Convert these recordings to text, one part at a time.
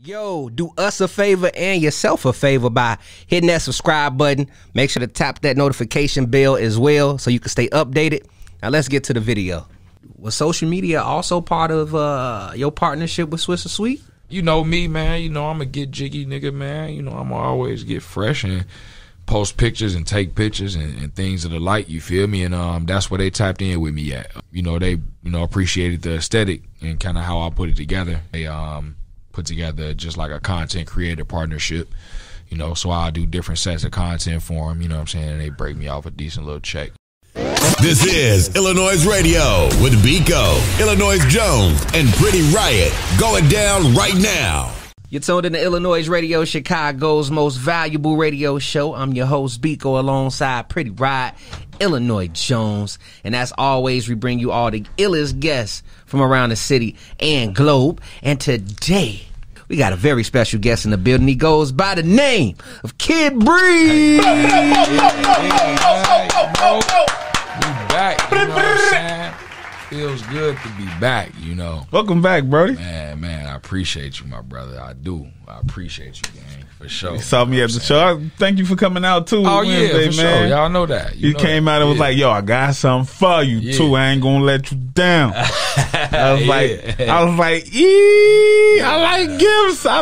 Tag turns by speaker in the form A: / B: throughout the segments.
A: Yo, do us a favor and yourself a favor by hitting that subscribe button. Make sure to tap that notification bell as well so you can stay updated. Now let's get to the video. Was social media also part of your partnership with Swisher Sweet?
B: You know me, man. You know I'm a get jiggy nigga, man. You know I'm always get fresh and post pictures and take pictures and things of the like, you feel me? And that's where they tapped in with me at. You know, they appreciated the aesthetic and kind of how I put it together. They put together just like a content creator partnership, you know, so I do different sets of content for them, you know what I'm saying, and they break me off a decent little check.
C: This is iLLANOiZE Radio with Biko, iLLANOiZE Jones, and Pretty Riot, going down right now.
A: You're tuned in to iLLANOiZE Radio, Chicago's most valuable radio show. I'm your host, Biko, alongside Pretty Riot, iLLANOiZE Jones. And as always, we bring you all the illest guests from around the city and globe. And today, we got a very special guest in the building. He goes by the name of Kid Breeze.
B: We back, you know what I'm saying? Feels good to be back, you know.
D: Welcome back, Brody.
B: Man, I appreciate you, my brother. I do. I appreciate you, gang, for sure.
D: You saw me at the show. Thank you for coming out, too.
B: Oh,
D: Wednesday,
B: yeah, for
D: man.
B: sure. Y'all know that.
D: You came out and was like, yo, I got something for you, too. I ain't going to let you down. I was like, I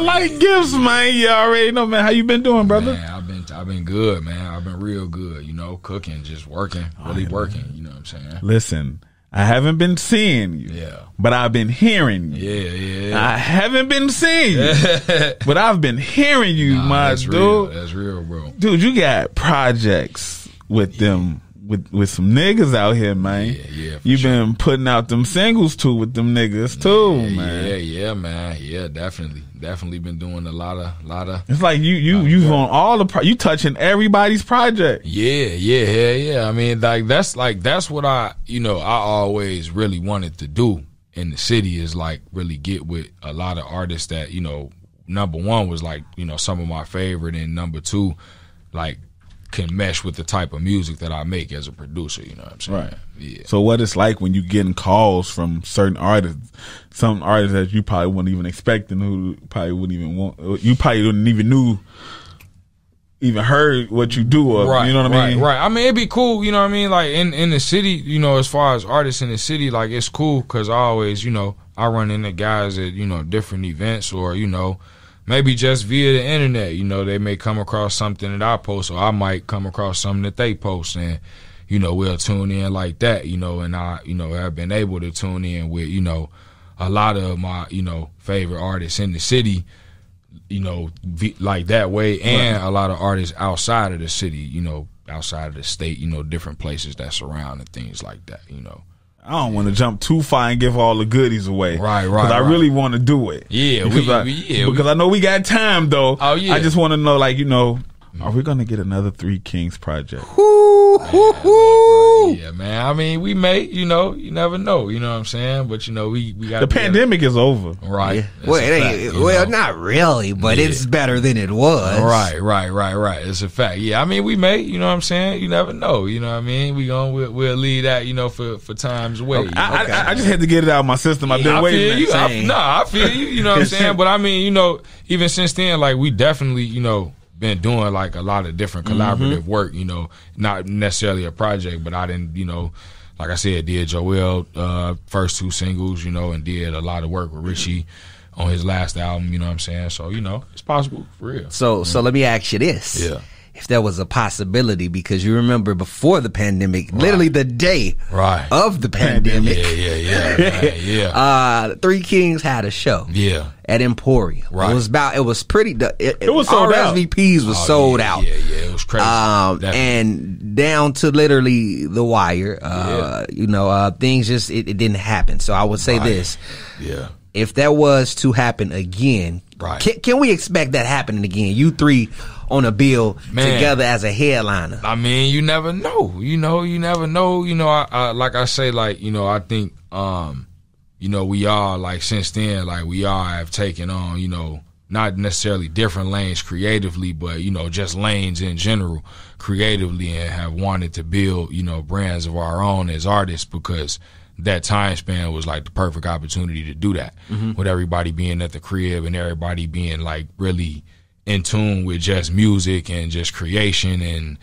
D: like gifts, man. You already know, man. How you been doing, brother?
B: Man, I've been good, man. I've been real good, you know, cooking, just working, really working, you know what I'm saying?
D: Listen, I haven't been seeing you, but I've been hearing you.
B: Yeah.
D: I haven't been seeing you, but I've been hearing you, my
B: that's
D: dude.
B: Real. That's real, bro.
D: Dude, you got projects with them, with some niggas out here, man.
B: Yeah.
D: You've been putting out them singles too with them niggas too, man.
B: Yeah, man. Yeah, definitely been doing a lot of.
D: It's like you on all the you touching everybody's project.
B: Yeah. I mean, that's what I always really wanted to do in the city is like really get with a lot of artists that, you know, number one was like, you know, some of my favorite, and number two, like, can mesh with the type of music that I make as a producer, you know what I'm saying?
D: Right.
B: Yeah.
D: So what it's like when you getting calls from certain artists, some artists that you probably wouldn't even expect and who probably wouldn't even want, you probably wouldn't even heard what you do, or
B: right,
D: you know what I mean?
B: Right. I mean, it'd be cool, you know what I mean? Like in the city, you know, as far as artists in the city, like it's cool because I always, you know, I run into guys at, you know, different events or, you know, maybe just via the internet, you know, they may come across something that I post, or I might come across something that they post, and, you know, we'll tune in like that, you know, and I, you know, have been able to tune in with, you know, a lot of my, you know, favorite artists in the city, you know, like that way, and a lot of artists outside of the city, you know, outside of the state, you know, different places that surround and things like that, you know.
D: I don't want to jump too far and give all the goodies away.
B: Right.
D: Because I really want to do it.
B: Yeah,
D: because I know we got time, though.
B: Oh, yeah.
D: I just want to know, like, you know, are we going to get another Three Kings project?
B: Yeah, man. I mean, we may, you know, you never know, you know what I'm saying? But, you know, we got
D: the pandemic is over.
B: Right.
A: Yeah. Well, not really, but it's better than it was.
B: Right. It's a fact. Yeah, I mean, we may, you know what I'm saying? You never know, you know what I mean? We'll leave that, you know, for time's away.
D: Okay. I just had to get it out of my system. I've been waiting.
B: I feel you, you know what I'm saying? But I mean, you know, even since then, like, we definitely, you know, been doing like a lot of different collaborative work, you know, not necessarily a project, but I didn't, you know, like I said, did Joel first two singles, you know, and did a lot of work with Richie on his last album, you know what I'm saying? So, you know, it's possible for real.
A: So let me ask you this.
B: Yeah.
A: If there was a possibility, because you remember before the pandemic, literally the day of the pandemic.
B: Yeah.
A: Three Kings had a show.
B: Yeah.
A: At Emporium.
D: Right.
A: It was pretty, it was
D: sold out.
A: RSVPs was sold out.
B: Yeah. It was crazy.
A: And down to literally the wire, you know, things just, it didn't happen. So I would say this.
B: Yeah.
A: If that was to happen again, can we expect that happening again? You three on a bill together as a headliner.
B: I mean, you never know. You never know. You know, I like I say, like, you know, I think, you know, we all, like, since then, like, we all have taken on, you know, not necessarily different lanes creatively, but, you know, just lanes in general creatively, and have wanted to build, you know, brands of our own as artists, because that time span was like the perfect opportunity to do that, with everybody being at the crib and everybody being like really in tune with just music and just creation and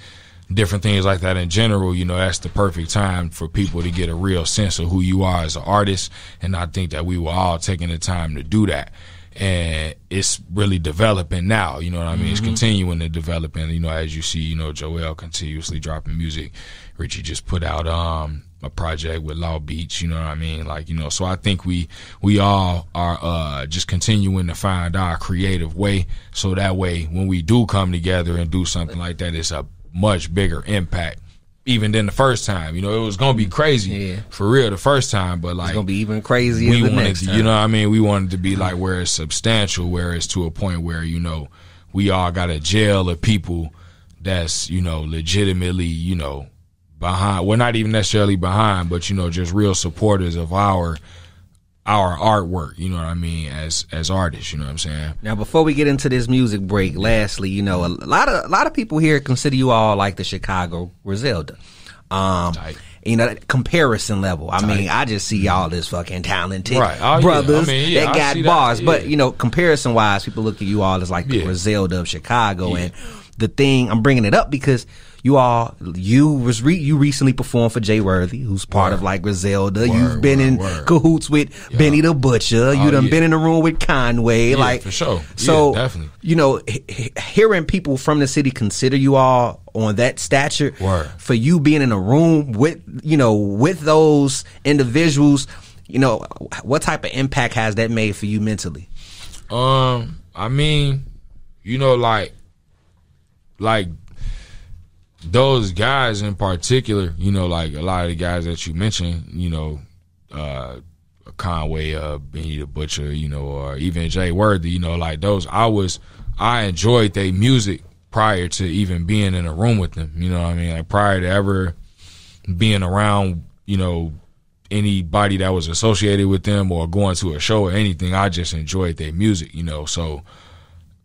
B: different things like that in general. You know, that's the perfect time for people to get a real sense of who you are as an artist. And I think that we were all taking the time to do that. And it's really developing now, you know what I mean? It's continuing to develop, and, you know, as you see, you know, Joel continuously dropping music. Richie just put out a project with Law Beach, you know what I mean? Like, you know, so I think we all are just continuing to find our creative way, so that way when we do come together and do something like that, it's a much bigger impact even than the first time. You know, it was gonna be crazy for real the first time, but like
A: it's gonna be even crazier the next time.
B: You know what I mean? We wanted to be like where it's substantial, where it's to a point where, you know, we all got a jail of people that's, you know, legitimately, you know, behind. Well, not even necessarily behind, but, you know, just real supporters of our artwork, you know what I mean, as artists, you know what I'm saying?
A: Now, before we get into this music break, lastly, you know, a lot of people here consider you all like the Chicago Griselda. You know, that comparison level. I mean, I just see y'all as fucking talented brothers that got bars. But, you know, comparison wise, people look at you all as like the Griselda of Chicago. And the thing, I'm bringing it up because you recently performed for Jay Worthy, who's part of like Griselda. You've been in cahoots with Benny the Butcher. You done been in the room with Conway. Like,
B: for sure.
A: So,
B: definitely.
A: You know, hearing people from the city consider you all on that stature, for you being in a room with, you know, with those individuals, you know, what type of impact has that made for you mentally?
B: I mean, you know, like those guys in particular, you know, like a lot of the guys that you mentioned, you know, Conway, Benny the Butcher, you know, or even Jay Worthy, you know, like those, I enjoyed their music prior to even being in a room with them, you know what I mean? Like prior to ever being around, you know, anybody that was associated with them or going to a show or anything, I just enjoyed their music, you know. So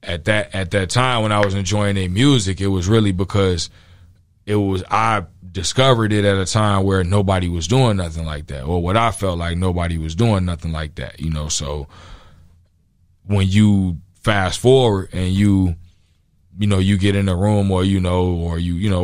B: at that time when I was enjoying their music, it was really because I discovered it at a time where nobody was doing nothing like that, or what I felt like nobody was doing nothing like that, you know. So when you fast forward and you know, you get in a room or you know,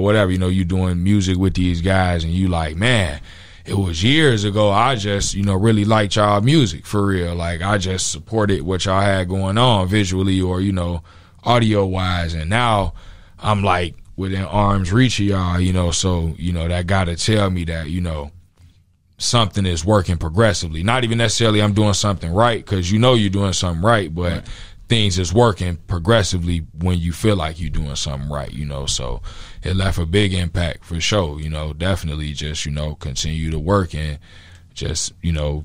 B: whatever, you know, you doing music with these guys and you like, man, it was years ago I just, you know, really liked y'all music for real. Like I just supported what y'all had going on visually or, you know, audio wise, and now I'm like within arm's reach of y'all, you know, so, you know, that gotta tell me that, you know, something is working progressively. Not even necessarily I'm doing something right, because you know you're doing something right, but things is working progressively when you feel like you're doing something right, you know. So it left a big impact for sure, you know. Definitely just, you know, continue to work and just, you know,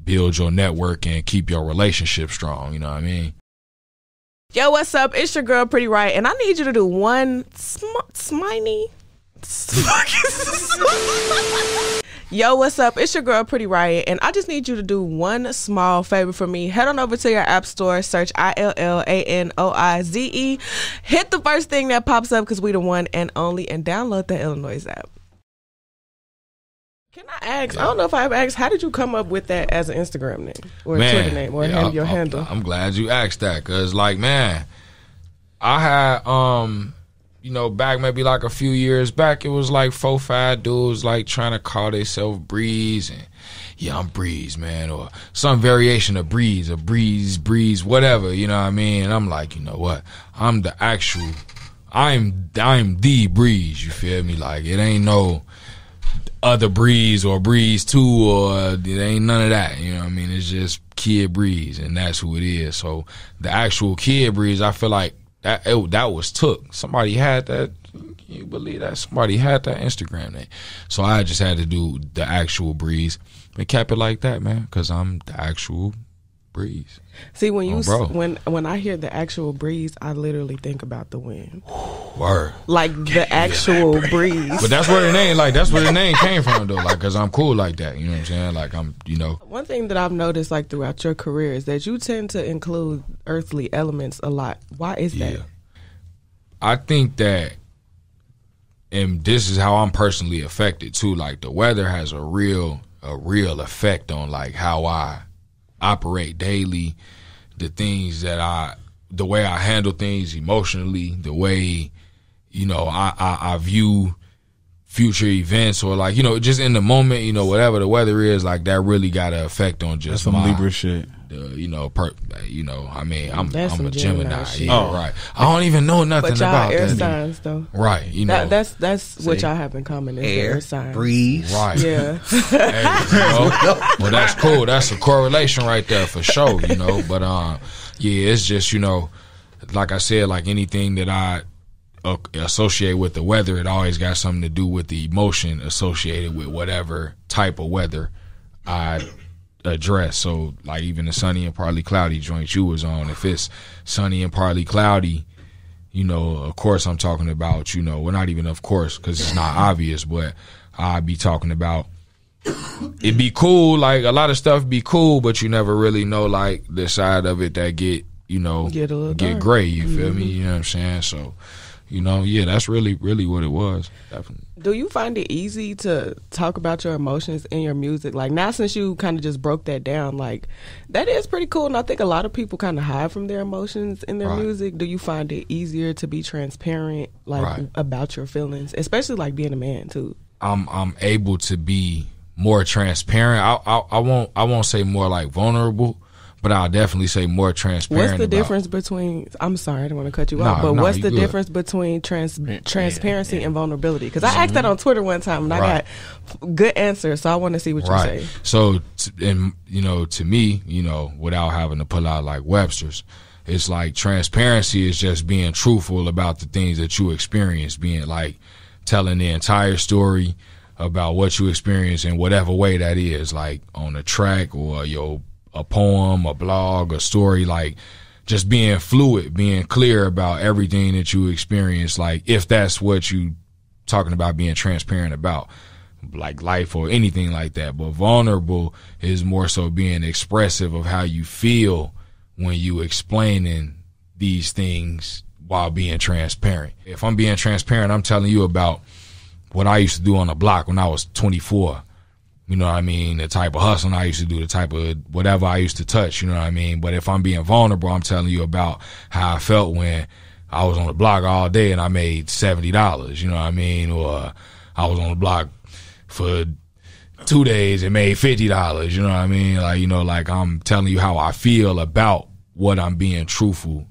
B: build your network and keep your relationship strong, you know what I mean?
E: Yo, what's up? It's your girl, Pretty Right, and I need you to do one sminy. Yo, what's up? It's your girl, Pretty Riot, and I just need you to do one small favor for me. Head on over to your app store, search iLLANOiZE. Hit the first thing that pops up, because we the one and only, and download the iLLANOiZE app. Can I ask, I don't know if I've asked, how did you come up with that as an Instagram name or a Twitter name or your handle? I'm
B: glad you asked that, because, like, man, I had, you know, back maybe like a few years back, it was like 4-5 dudes like trying to call themselves Breeze, and yeah, I'm Breeze, man, or some variation of Breeze, or Breeze, whatever, you know what I mean? And I'm like, you know what? I'm the Breeze, you feel me? Like, it ain't no other Breeze or Breeze 2 or it ain't none of that, you know what I mean? It's just Kid Breeze, and that's who it is. So the actual Kid Breeze, I feel like that was took. Somebody had that. Can you believe that? Somebody had that Instagram name. So I just had to do the actual Breeze and kept it like that, man, because I'm the actual Breeze.
E: See, when you when I hear the actual Breeze, I literally think about the wind.
B: Word.
E: Like the actual breeze.
B: But that's where the name, like, that's where the name came from, though. Like, because I'm cool like that. You know what I'm saying? Like, I'm, you know.
E: One thing that I've noticed, like, throughout your career is that you tend to include earthly elements a lot. Why is that?
B: I think that, and this is how I'm personally affected, too. Like, the weather has a real a real effect on like how I operate daily, the way I handle things emotionally, the way, you know, I view future events, or like, you know, just in the moment, you know, whatever the weather is, like that really got an effect on just
D: some Libra shit.
B: You know, I mean, I'm a Gemini.
E: Shit.
B: Yeah, right. I don't even know nothing
E: but y'all
B: about
E: air
B: that.
E: signs though.
B: Right. You know,
E: that's what y'all have in common. Is
A: Air
E: signs.
A: breeze.
B: right.
E: Yeah.
B: Hey, you know, well, that's cool. That's a correlation right there for sure. You know, but yeah, it's just, you know, like I said, like anything that I associate with the weather, it always got something to do with the emotion associated with whatever type of weather I address. So like even the sunny and partly cloudy joint you was on, if it's sunny and partly cloudy, you know, of course I'm talking about, you know, well, not even of course, because it's not obvious, but I'd be talking about it'd be cool, like a lot of stuff be cool, but you never really know like the side of it that get, you know, get gray, you feel me? You know what I'm saying? So, you know, yeah, that's really what it was. Definitely.
E: Do you find it easy to talk about your emotions in your music? Like now, since you kind of just broke that down, like that is pretty cool. And I think a lot of people kind of hide from their emotions in their music. Do you find it easier to be transparent, like about your feelings, especially like being a man too?
B: I'm able to be more transparent. I won't say more like vulnerable, but I'll definitely say more transparent.
E: What's the difference between? I'm sorry, I don't want to cut you off, but what's the difference between transparency and vulnerability? Because I asked that on Twitter one time, and I got good answers. So I want to see what you say.
B: So, and you know, to me, you know, without having to pull out like Webster's, it's like transparency is just being truthful about the things that you experience, being like telling the entire story about what you experience in whatever way that is, like on a track or a poem, a blog, a story, like just being fluid, being clear about everything that you experience, like if that's what you talking about being transparent about, like life or anything like that. But vulnerable is more so being expressive of how you feel when you explaining these things while being transparent. If I'm being transparent, I'm telling you about what I used to do on the block when I was 24. You know what I mean? The type of hustling I used to do, the type of whatever I used to touch, you know what I mean? But if I'm being vulnerable, I'm telling you about how I felt when I was on the block all day and I made $70, you know what I mean? Or I was on the block for 2 days and made $50, you know what I mean? Like, you know, like I'm telling you how I feel about what I'm being truthful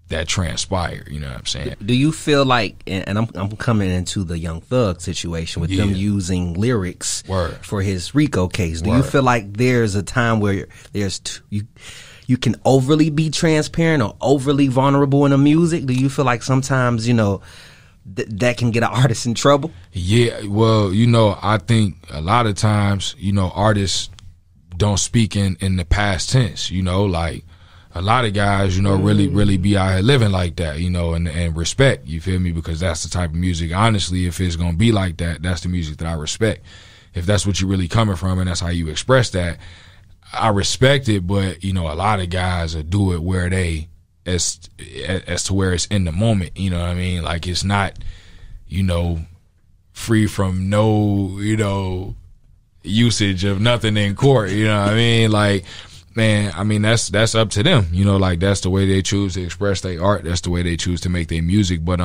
B: that transpired, you know what I'm saying?
A: Do you feel like, and I'm coming into the Young Thug situation with them using lyrics for his RICO case. Do you feel like there's a time where you can overly be transparent or overly vulnerable in the music? Do you feel like sometimes, you know, that can get an artist in trouble?
B: Yeah, well, you know, I think a lot of times, you know, artists don't speak in the past tense, you know, like a lot of guys, you know, really be out here living like that, you know, and respect, you feel me? Because that's the type of music, honestly, if it's going to be like that, that's the music that I respect. If that's what you're really coming from and that's how you express that, I respect it, but, you know, a lot of guys will do it where they, as to where it's in the moment, you know what I mean? Like it's not, you know, free from no, you know, usage of nothing in court, you know what I mean? Like, man, I mean, that's up to them, you know, like that's the way they choose to express their art. That's the way they choose to make their music. But,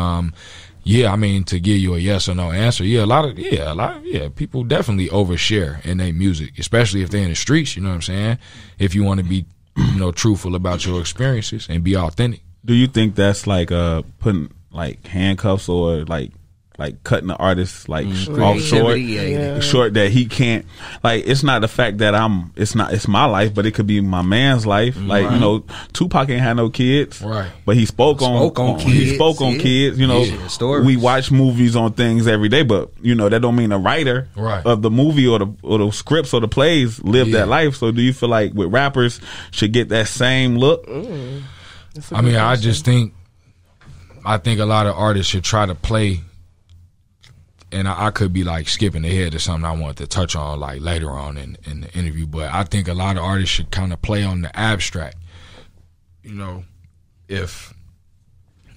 B: yeah, I mean, to give you a yes or no answer, a lot of people definitely overshare in their music, especially if they're in the streets, you know what I'm saying? If you want to be, you know, truthful about your experiences and be authentic.
D: Do you think that's like putting like handcuffs or like cutting the artist like off short that he can't, like it's not the fact that it's my life, but it could be my man's life. Like, you know, Tupac ain't had no kids, but he spoke on kids, you know. We watch movies on things every day, but you know that don't mean the writer of the movie or the scripts or the plays live that life. So do you feel like with rappers should get that same look?
B: I mean, I think a lot of artists should try to play, and I could be like skipping ahead to something I wanted to touch on like later on in the interview, but I think a lot of artists should kind of play on the abstract. You know, if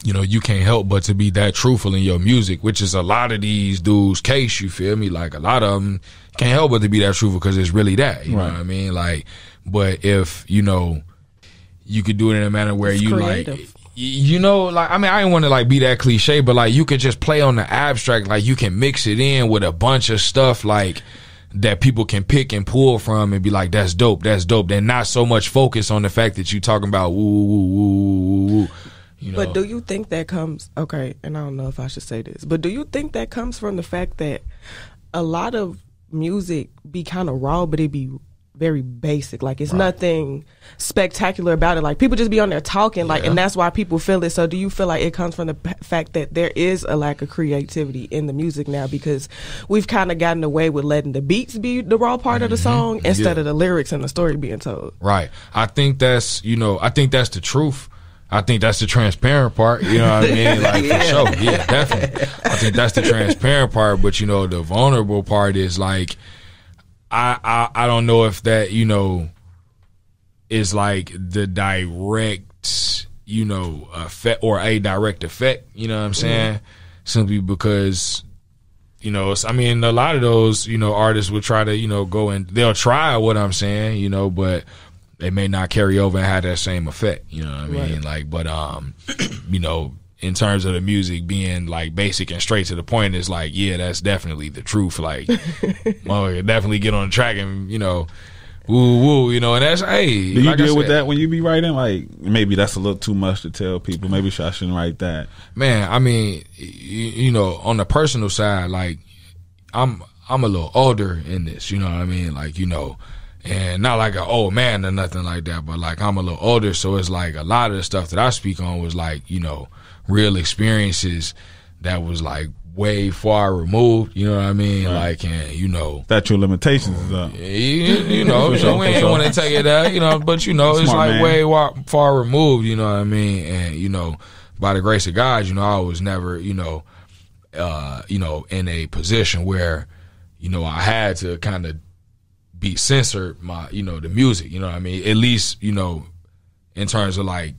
B: you know, you can't help but to be that truthful in your music, which is a lot of these dudes' case, you feel me? Like, a lot of them can't help but to be that truthful because it's really that, you know what I mean? Like, but if, you know, you could do it in a manner where it's you creative. Like, you know, like, I mean, I didn't want to like be that cliche, but like, you could just play on the abstract, like you can mix it in with a bunch of stuff like that people can pick and pull from and be like, that's dope, then not so much focus on the fact that you talking about woo, woo, woo, woo. You know?
E: But do you think that comes, okay, and I don't know if I should say this, but do you think that comes from the fact that a lot of music be kind of raw, but it be very basic, like it's nothing spectacular about it, like people just be on there talking, like, and that's why people feel it. So do you feel like it comes from the fact that there is a lack of creativity in the music now because we've kind of gotten away with letting the beats be the raw part of the song instead of the lyrics and the story being told? Right.
B: I think that's, you know, I think that's the truth. I think that's the transparent part, you know what I mean? Like, for sure, yeah, definitely. I think that's the transparent part, but, you know, the vulnerable part is, like, I don't know if that, you know, is, like, the direct, you know, effect or a direct effect, you know what I'm saying? Simply because, you know, I mean, a lot of those, you know, artists will try to, you know, go and they'll try what I'm saying, you know, but they may not carry over and have that same effect, you know what I mean? Like, but, you know, in terms of the music being like basic and straight to the point, it's like, yeah, that's definitely the truth. Like, definitely get on the track and, you know, woo woo, you know, and that's, hey.
D: Do you deal with that when you be writing? Like, maybe that's a little too much to tell people. Maybe I shouldn't write that.
B: Man, I mean, you know, on the personal side, like, I'm a little older in this, you know what I mean? Like, you know, and not like an old man or nothing like that, but like I'm a little older, so it's like a lot of the stuff that I speak on was like, you know, real experiences that was like way far removed, you know what I mean? Like, and you know,
D: statute of limitations is up.
B: You know, so we ain't want to take it out, you know, but you know, it's like man. Way far removed, you know what I mean? And you know, by the grace of God, you know, I was never, you know, in a position where, you know, I had to kind of be censored my, you know, the music, you know what I mean? At least, you know, in terms of like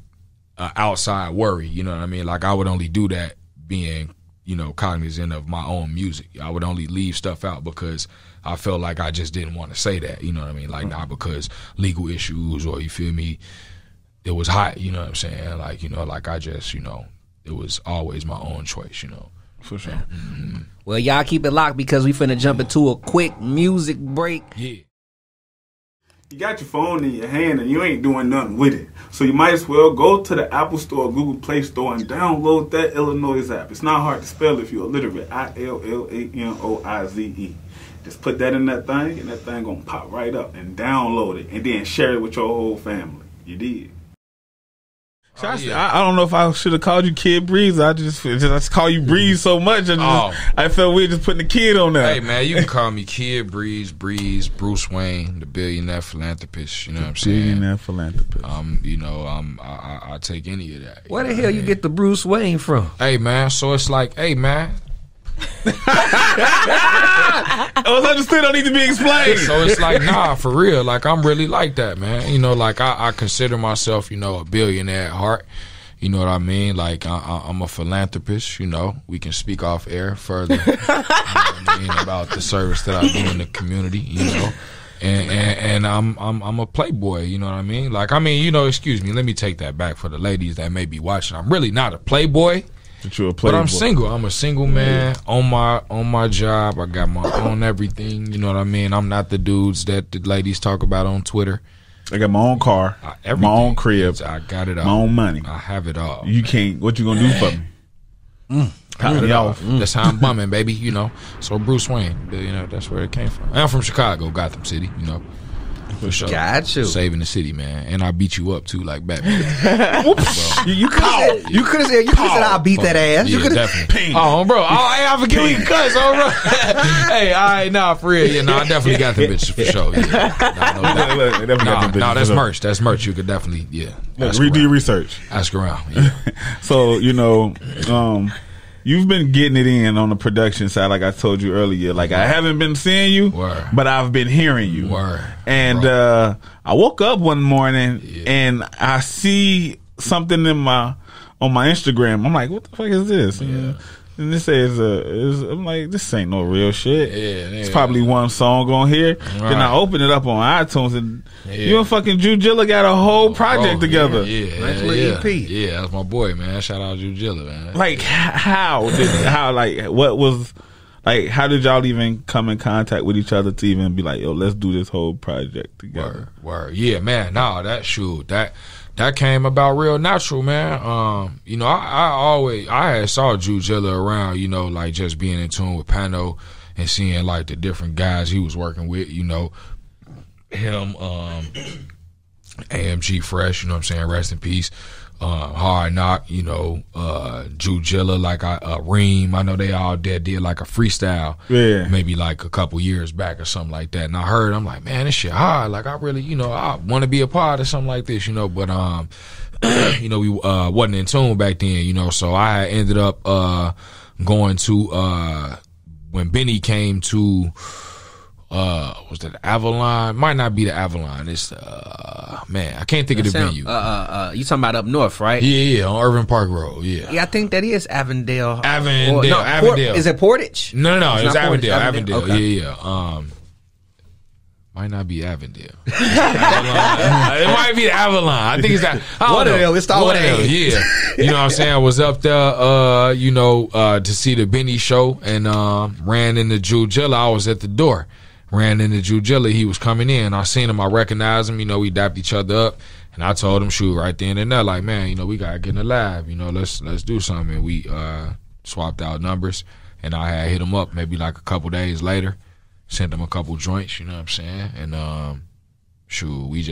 B: outside worry, you know what I mean? Like I would only do that being, you know, cognizant of my own music. I would only leave stuff out because I felt like I just didn't want to say that, you know what I mean? Like not because legal issues or, you feel me, it was hot, you know what I'm saying? Like, you know, like I just, you know, it was always my own choice, you know.
D: For sure.
A: Mm-hmm. Well, y'all keep it locked because we finna jump into a quick music break.
B: Yeah.
F: You got your phone in your hand and you ain't doing nothing with it. So you might as well go to the Apple Store or Google Play Store and download that iLLANOiZE app. It's not hard to spell if you're illiterate. iLLANOiZE. Just put that in that thing and that thing gonna pop right up and download it and then share it with your whole family. You did.
D: I don't know if I should have called you Kid Breeze. I just call you Breeze so much. I felt weird just putting the kid on there.
B: Hey man, you can call me Kid Breeze, Bruce Wayne, the billionaire philanthropist. You know what I'm saying?
D: Billionaire philanthropist.
B: You know, I take any of that.
A: Where the hell you get the Bruce Wayne from?
B: Hey man, so it's like, hey man.
D: I was understood, don't need to be explained.
B: So it's like, nah, for real. Like, I'm really like that, man. You know, like, I consider myself, you know, a billionaire at heart. You know what I mean? Like, I'm a philanthropist, you know. We can speak off air further, you know what I mean, about the service that I do in the community, you know. And I'm a playboy, you know what I mean? Like, I mean, you know, excuse me, let me take that back for the ladies that may be watching. I'm really not a playboy.
D: But
B: I'm single. I'm a single man on my job. I got my own everything. You know what I mean? I'm not the dudes that the ladies talk about on Twitter.
D: I got my own car, my own crib.
B: I got it all.
D: My own money.
B: I have it all.
D: You can't. What you gonna do for me?
B: Cut me off. That's how I'm bumming, baby. You know. So Bruce Wayne, you know, that's where it came from. I'm from Chicago, Gotham City. You know. For sure.
A: Got you.
B: Saving the city, man. And I beat you up too, like Batman.
A: You could have said I beat that ass.
B: Yeah,
A: you could
B: definitely. Oh, bro. Oh, hey, I forget we can cuss. Oh, bro. Hey, all right, nah, for real. Yeah, I definitely got the bitches for sure. Yeah. No, that's merch. That's merch. You could definitely,
D: redo your research.
B: Ask around. Yeah.
D: So, you know, you've been getting it in on the production side, like I told you earlier. Like, I haven't been seeing you, but I've been hearing you. And I woke up one morning and I see something in my on my Instagram. I'm like, what the fuck is this? And this says, I'm like, this ain't no real shit. It's probably one song on here. Right. Then I open it up on iTunes and you and fucking Jujilla got a whole project together.
A: Nice little EP.
B: Yeah, that's my boy, man. Shout out Jujilla, man.
D: Like, how did y'all even come in contact with each other to even be like, yo, let's do this whole project together?
B: Word. Yeah, man. Nah, that came about real natural, man. You know, I had saw Jujilla around, you know, like just being in tune with Pano and seeing like the different guys he was working with, you know, him, AMG Fresh, you know what I'm saying, rest in peace. Hard Knock, you know, Jujilla, like Reem, I know they all did like a freestyle, maybe like a couple years back or something like that. And I heard, I'm like, man, this shit hard. Like I really, you know, I want to be a part of something like this, you know. But you know, we wasn't in tune back then, you know. So I ended up going to when Benny came to. Was that Avalon? Might not be the Avalon. It's man, I can't think of the venue.
A: You talking about up north, right?
B: Yeah, on Irving Park Road. Yeah,
A: I think that is Avondale.
B: Avondale.
A: Is it Portage?
B: No, it's Avondale. Avondale.
A: Okay.
B: Yeah. Might not be Avondale. It might be the Avalon. I think it's that.
A: One of them. It's all one of them.
B: Yeah. You know what I'm saying? I was up there, you know, to see the Benny show and ran into Jujilla. I was at the door. Ran into Jujilla. He was coming in. I seen him. I recognized him. You know, we dapped each other up. And I told him, shoot, right then and there, like, man, you know, we got to get in the lab. You know, let's do something. And we swapped out numbers. And I had hit him up maybe like a couple days later. Sent him a couple joints, you know what I'm saying? And shoot, we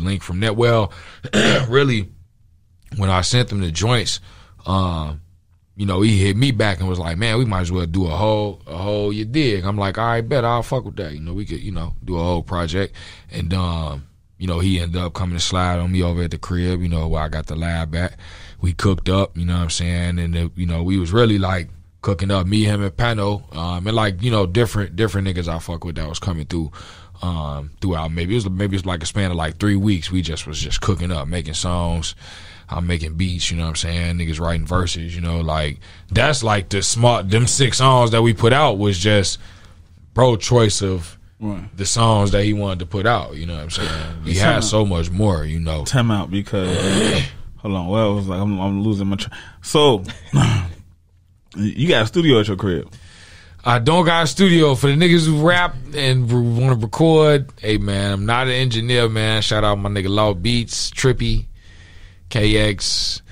B: linked from that. Well, really, when I sent him the joints, you know, he hit me back and was like, man, we might as well do a whole, you dig? I'm like, all right, bet, I'll fuck with that. You know, we could, you know, do a whole project. And, you know, he ended up coming to slide on me over at the crib, you know, where I got the lab at. We cooked up, you know what I'm saying? And, you know, we was really like cooking up, me, him, and Pano, and like, you know, different niggas I fuck with that was coming through, throughout maybe it's like a span of like 3 weeks. We was just cooking up, making songs. I'm making beats, you know what I'm saying? Niggas writing verses, you know, like that's like them 6 songs that we put out was just bro choice of the songs that he wanted to put out, you know what I'm saying? We had so much more, you know.
D: Time out because hold on, well, it was like I'm losing my so you got a studio at your crib?
B: I don't got a studio. For the niggas who rap and want to record, hey man, I'm not an engineer, man. Shout out my nigga Law Beats, Trippy, KX,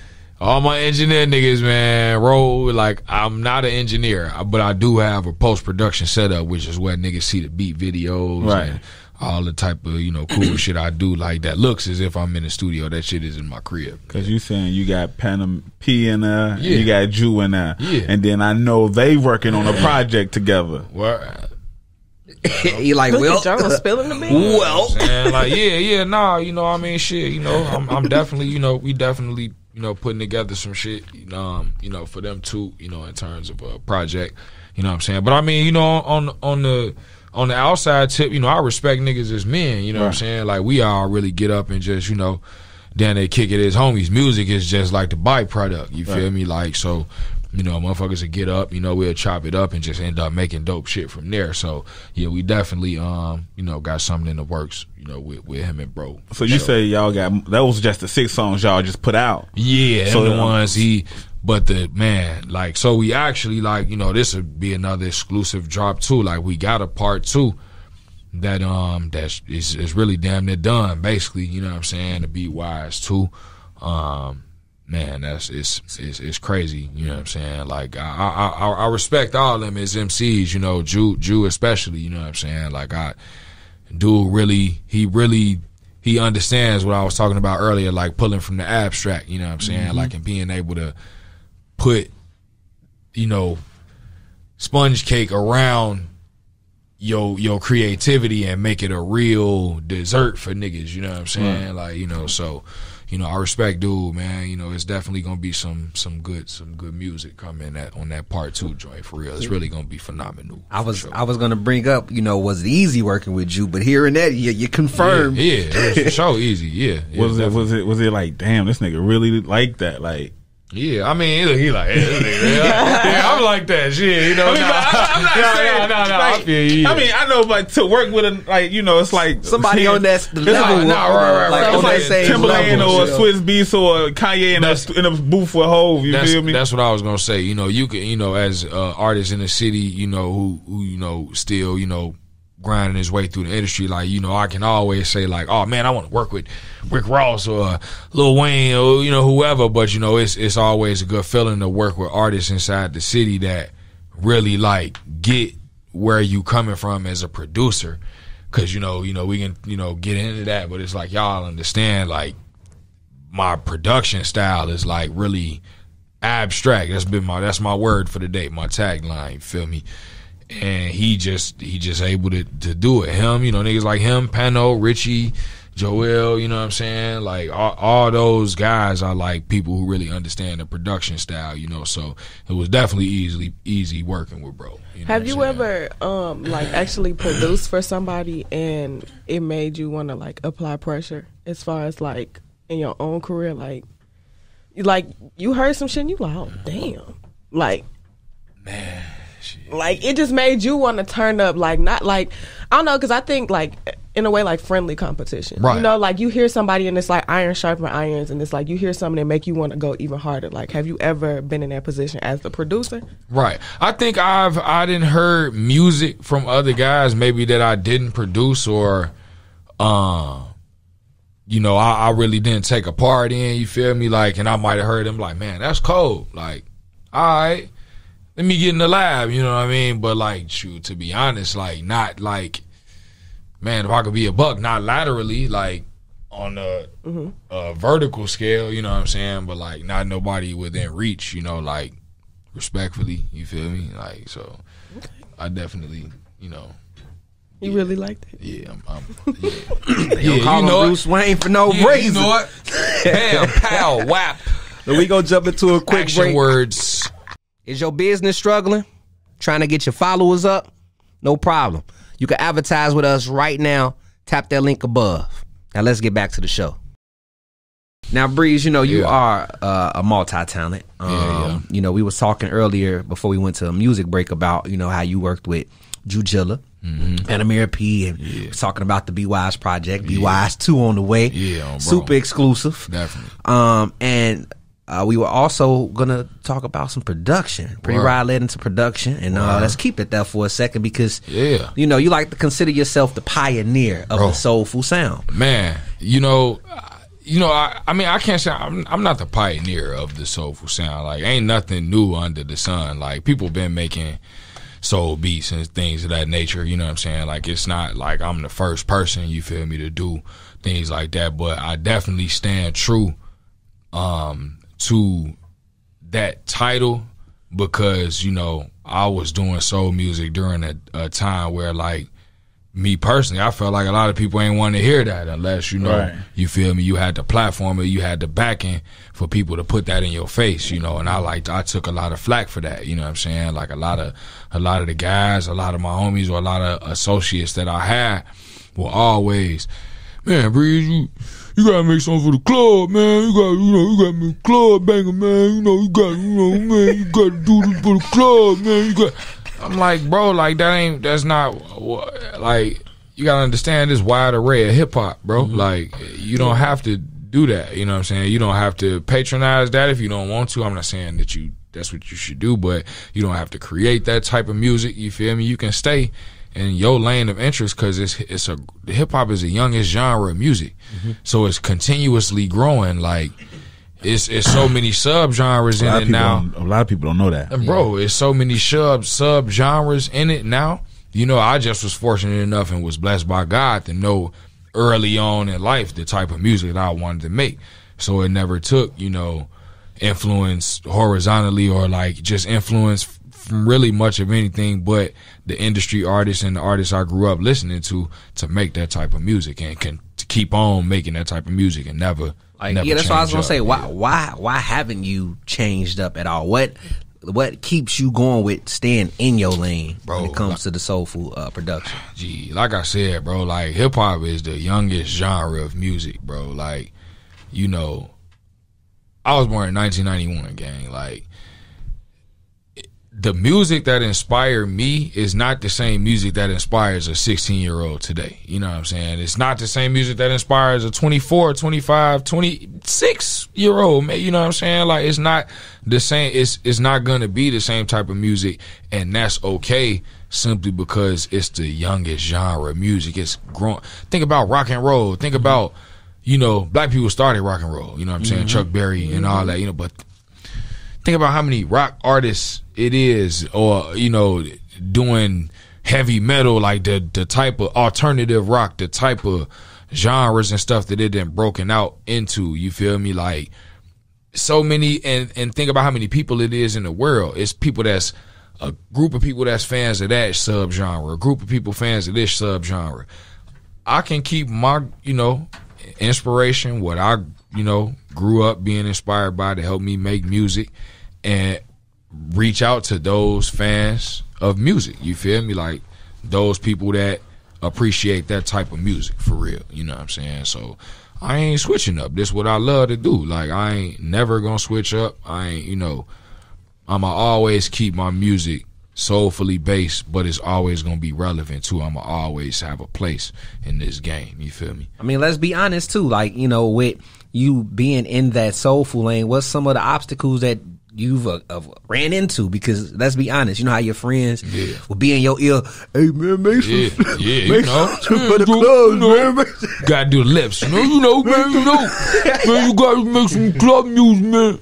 B: all my engineer niggas, man. Roll, like, I'm not an engineer, but I do have a post-production setup, which is where niggas see the beat videos and all the type of, you know, cool shit I do, like that looks as if I'm in the studio. That shit is in my crib.
D: Cause you saying you got Panam P in there, you got Jew in there, and then I know they working on a project together.
A: You like, well,
E: John spilling the beans.
A: Well,
B: like, nah, you know, I mean, shit, you know, I'm definitely, you know, we definitely, you know, putting together some shit, you know, for them too, you know, in terms of a project, you know what I'm saying? But I mean, you know, on the outside tip, you know, I respect niggas as men, you know what I'm saying? Like, we all really get up and just, you know, then they kick it as homies. Music is just like the byproduct, you feel me? Like, so, you know, motherfuckers will get up, you know, we'll chop it up and just end up making dope shit from there. So, yeah, we definitely, you know, got something in the works, you know, with him and bro.
D: So you say y'all got, that was just the 6 songs y'all just put out?
B: Yeah, so the ones but the, man, like, so we actually, like, you know, this would be another exclusive drop too. Like, we got a part 2 that, is really damn near done, basically, you know what I'm saying, to be wise too. Man, it's crazy, you know what I'm saying? Like, I respect all of them as MCs, you know, Jew especially, you know what I'm saying? Like, dude really, he understands what I was talking about earlier, like pulling from the abstract, you know what I'm saying? Like, and being able to put, you know, sponge cake around your creativity and make it a real dessert for niggas, you know what I'm saying? Like, you know, so, you know, I respect dude, man. You know, it's definitely gonna be some good music coming on that part 2 joint, for real. It's really gonna be phenomenal.
A: I was gonna bring up, you know, was it easy working with you? But hearing that, you confirmed.
B: Yeah, it was for sure easy. Yeah.
D: Was it like, damn, this nigga really like that? Like,
B: Yeah, I mean, he like, yeah, I'm like that shit, you know.
D: I'm not saying,
B: no,
D: like,
B: I feel you.
D: I mean, I know, but to work with a, like, you know, it's like
A: somebody on that level,
B: right.
A: on that
D: like
A: same
D: Timberland
A: level,
D: or Swiss Beats or Kanye in a booth with Hove. You feel me?
B: That's what I was gonna say. You know, you can, you know, as artists in the city, you know, who you know still, you know, grinding his way through the industry, like, you know, I can always say like, oh man, I want to work with Rick Ross or Lil Wayne or, you know, whoever, but you know, it's always a good feeling to work with artists inside the city that really like get where you coming from as a producer, because you know we can, you know, get into that, but it's like y'all understand like my production style is like really abstract. That's my word for the day, my tagline, you feel me? And he just able to do it. Him, you know, niggas like him, Pano, Richie, Joel, you know what I'm saying? Like all those guys are like people who really understand the production style, you know. So it was definitely easy working with bro. You know
E: Have you ever like actually produced for somebody and it made you want to like apply pressure as far as like in your own career, like you heard some shit and you like, oh damn, like
B: man. Shit.
E: Like it just made you want to turn up, like not like I don't know, because I think like in a way like friendly competition,
B: right?
E: You know, like you hear somebody and it's like iron sharpen irons, and it's like you hear something that make you want to go even harder. Like, have you ever been in that position as the producer?
B: Right. I think I didn't heard music from other guys maybe that I didn't produce or, you know, I really didn't take a part in. You feel me? Like, and I might have heard them like, man, that's cold. Like, all right. Let me get in the lab, you know what I mean? But like, shoot, to be honest, like not like, man, if I could be a buck, not laterally, like on a vertical scale, you know what I'm saying? But like not nobody within reach, you know, like respectfully, you feel me? Like, so I definitely, you know.
E: You really liked it?
B: Yeah,
A: You don't call him Bruce Wayne for no reason.
B: You know what? Bam, pow, whap.
A: So we gonna jump into a quick
B: Action
A: break.
B: words.
A: Is your business struggling? Trying to get your followers up? No problem. You can advertise with us right now. Tap that link above. Now let's get back to the show. Now, Breeze, you know, you are a multi-talent. You know, we was talking earlier before we went to a music break about, you know, how you worked with Jujilla and Amir P. And was talking about the Be Wise project. Be Wise 2 on the way.
B: Yeah, bro.
A: Super exclusive.
B: Definitely.
A: And we were also gonna talk about some production. Pretty Ride led into production, and let's keep it there for a second because you know you like to consider yourself the pioneer of the soulful sound.
B: Man, you know, I mean, I can't say I'm not the pioneer of the soulful sound. Like, ain't nothing new under the sun. Like, people been making soul beats and things of that nature. You know what I'm saying? Like, it's not like I'm the first person, you feel me, to do things like that. But I definitely stand true to that title because, you know, I was doing soul music during a time where, like, me personally, I felt like a lot of people ain't want to hear that unless, you know, you feel me, you had the platform or you had the backing for people to put that in your face, you know, and I took a lot of flack for that, you know what I'm saying? Like a lot of the guys, a lot of my homies or a lot of associates that I had were always, man, Breeze, you gotta make something for the club, man. You gotta make a club banger, man. You gotta do this for the club, man. I'm like, bro, like that's not, like, you gotta understand this wide array of hip hop, bro. Like, you don't have to do that, you know what I'm saying? You don't have to patronize that if you don't want to. I'm not saying that that's what you should do, but you don't have to create that type of music, you feel me? You can stay in your lane of interest because hip hop is the youngest genre of music, so it's continuously growing. Like, it's so many sub genres in it now.
D: A lot of people don't know that,
B: and bro, it's so many sub genres in it now. You know, I just was fortunate enough and was blessed by God to know early on in life the type of music that I wanted to make. So it never took, you know, influence horizontally or like just influence from really much of anything but the industry artists and the artists I grew up listening to make that type of music and to keep on making that type of music and never
A: that's what I was gonna say. Why haven't you changed up at all? What keeps you going with staying in your lane, bro, when it comes to the soulful production?
B: Gee, like I said, bro, like hip hop is the youngest genre of music, bro. Like, you know, I was born in 1991, gang. Like, the music that inspired me is not the same music that inspires a 16-year-old today. You know what I'm saying? It's not the same music that inspires a 24, 25, 26-year-old, man. You know what I'm saying? Like, it's not the same. It's not going to be the same type of music, and that's okay simply because it's the youngest genre of music. It's grown. Think about rock and roll. Think about, you know, black people started rock and roll. You know what I'm saying? Chuck Berry and all that, you know, but think about how many rock artists it is, or, you know, doing heavy metal, like the type of alternative rock, the type of genres and stuff that it done broken out into. You feel me? Like, so many, and think about how many people it is in the world. It's people that's a group of people that's fans of that subgenre, a group of people fans of this subgenre. I can keep my, you know, inspiration, what I, you know, grew up being inspired by to help me make music, and reach out to those fans of music. You feel me? Like, those people that appreciate that type of music for real. You know what I'm saying? So I ain't switching up. This is what I love to do. Like, I ain't never gonna switch up. I ain't, you know, I'ma always keep my music soulfully based, but it's always gonna be relevant too. I'ma always have a place in this game. You feel me?
A: I mean, let's be honest too. Like, you know, with you being in that soulful lane, what's some of the obstacles that you've ran into? Because let's be honest, you know how your friends will be in your ear, hey man, make some,
B: you know,
A: for the clubs, man.
B: Gotta do the lips, man, you know, man, you gotta make some club music, man.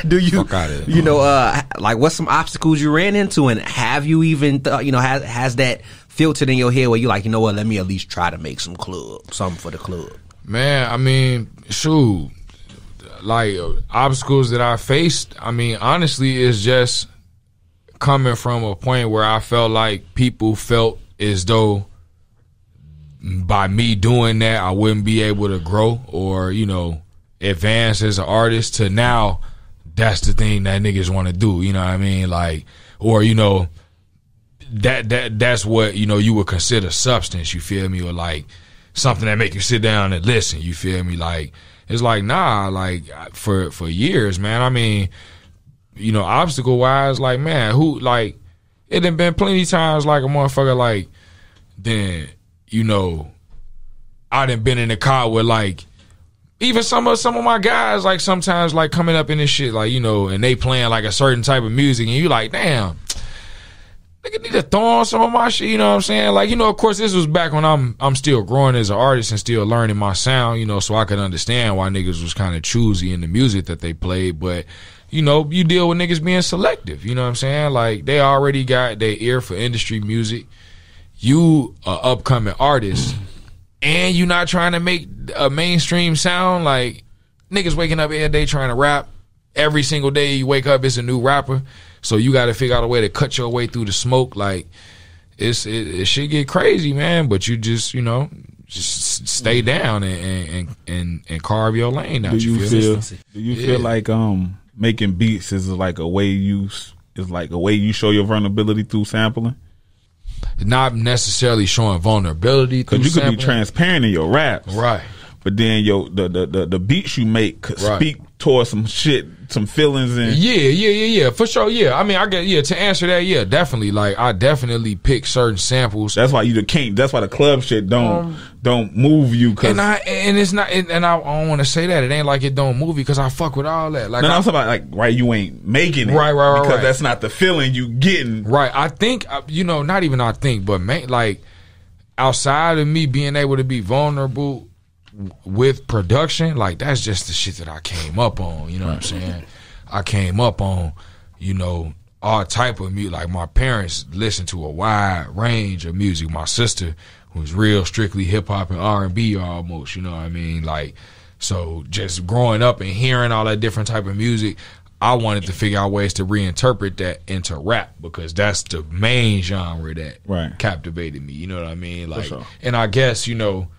A: Do you,
B: fuck out of it,
A: you know, like, what's some obstacles you ran into, and have you even, you know, has that filtered in your head where you like, you know what, let me at least try to make something for the club?
B: Man, I mean, shoot, like, obstacles that I faced, I mean, honestly, it's just coming from a point where I felt like people felt as though by me doing that, I wouldn't be able to grow or, you know, advance as an artist, to now that's the thing that niggas want to do, you know what I mean? Like, or, you know, that's what, you know, you would consider substance, you feel me? Or like something that make you sit down and listen, you feel me? Like, it's like, nah, like, for years, man, I mean, you know, obstacle wise, like, man, who, like, it done been plenty times, like, a motherfucker, like, then, you know, I done been in the car with, like, even some of my guys, like, sometimes, like, coming up in this shit, like, you know, and they playing, like, a certain type of music, and you like, damn, nigga need to throw on some of my shit, you know what I'm saying? Like, you know, of course, this was back when I'm still growing as an artist and still learning my sound, you know, so I could understand why niggas was kind of choosy in the music that they played. But, you know, you deal with niggas being selective, you know what I'm saying? Like, they already got their ear for industry music. You a upcoming artist, and you not trying to make a mainstream sound. Like, niggas waking up every day trying to rap. Every single day you wake up, it's a new rapper. So you got to figure out a way to cut your way through the smoke. Like, it shit get crazy, man. But you just, you know, just stay down and carve your lane out.
D: Do you feel like making beats is like a way you show your vulnerability through sampling?
B: Not necessarily showing vulnerability, because
D: you could be transparent in your raps,
B: right?
D: But then the beats you make could speak towards some shit, some feelings, and
B: yeah, for sure. Yeah, I mean, I get to answer that. Yeah, definitely. Like, I definitely pick certain samples.
D: That's why you can't. That's why the club shit don't move you. Cause
B: it's not. And I don't want to say that it ain't like it don't move you, because I fuck with all that. Like,
D: no, I'm talking about, like, right, you ain't making it,
B: right,
D: because that's not the feeling you getting.
B: Right. I think, you know, not even I think, but man, like, outside of me being able to be vulnerable with production, like, that's just the shit that I came up on, you know what I'm saying? I came up on, you know, all type of music. Like, my parents listened to a wide range of music. My sister was real strictly hip hop and R&B almost, you know what I mean? Like, so just growing up and hearing all that different type of music, I wanted to figure out ways to reinterpret that into rap, because that's the main genre that captivated me, you know what I mean? Like, and I guess, you know,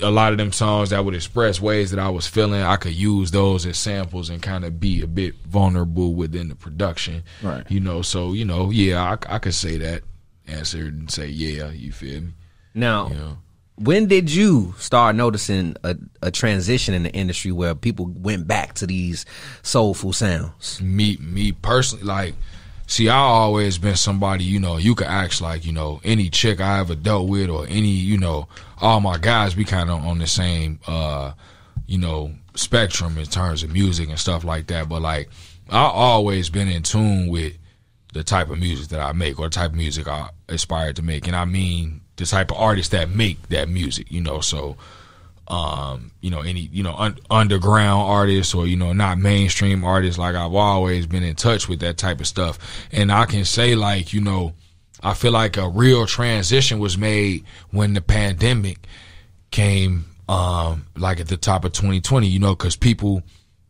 B: a lot of them songs that would express ways that I was feeling, I could use those as samples and kind of be a bit vulnerable within the production. Right. You know, so, you know, yeah, I could say that, answer and say, yeah, you feel me?
A: Now,
B: you know?
A: when did you start noticing a transition in the industry where people went back to these soulful sounds?
B: Me personally, like, see, I always been somebody, you could ask, like, any chick I ever dealt with or any, all my guys, we kind of on the same, spectrum in terms of music and stuff like that. But, like, I always been in tune with the type of music that I make or the type of music I aspire to make. And I mean the type of artists that make that music, so any underground artists or not mainstream artists. Like, I've always been in touch with that type of stuff, and I can say, like, I feel like a real transition was made when the pandemic came, like at the top of 2020, because people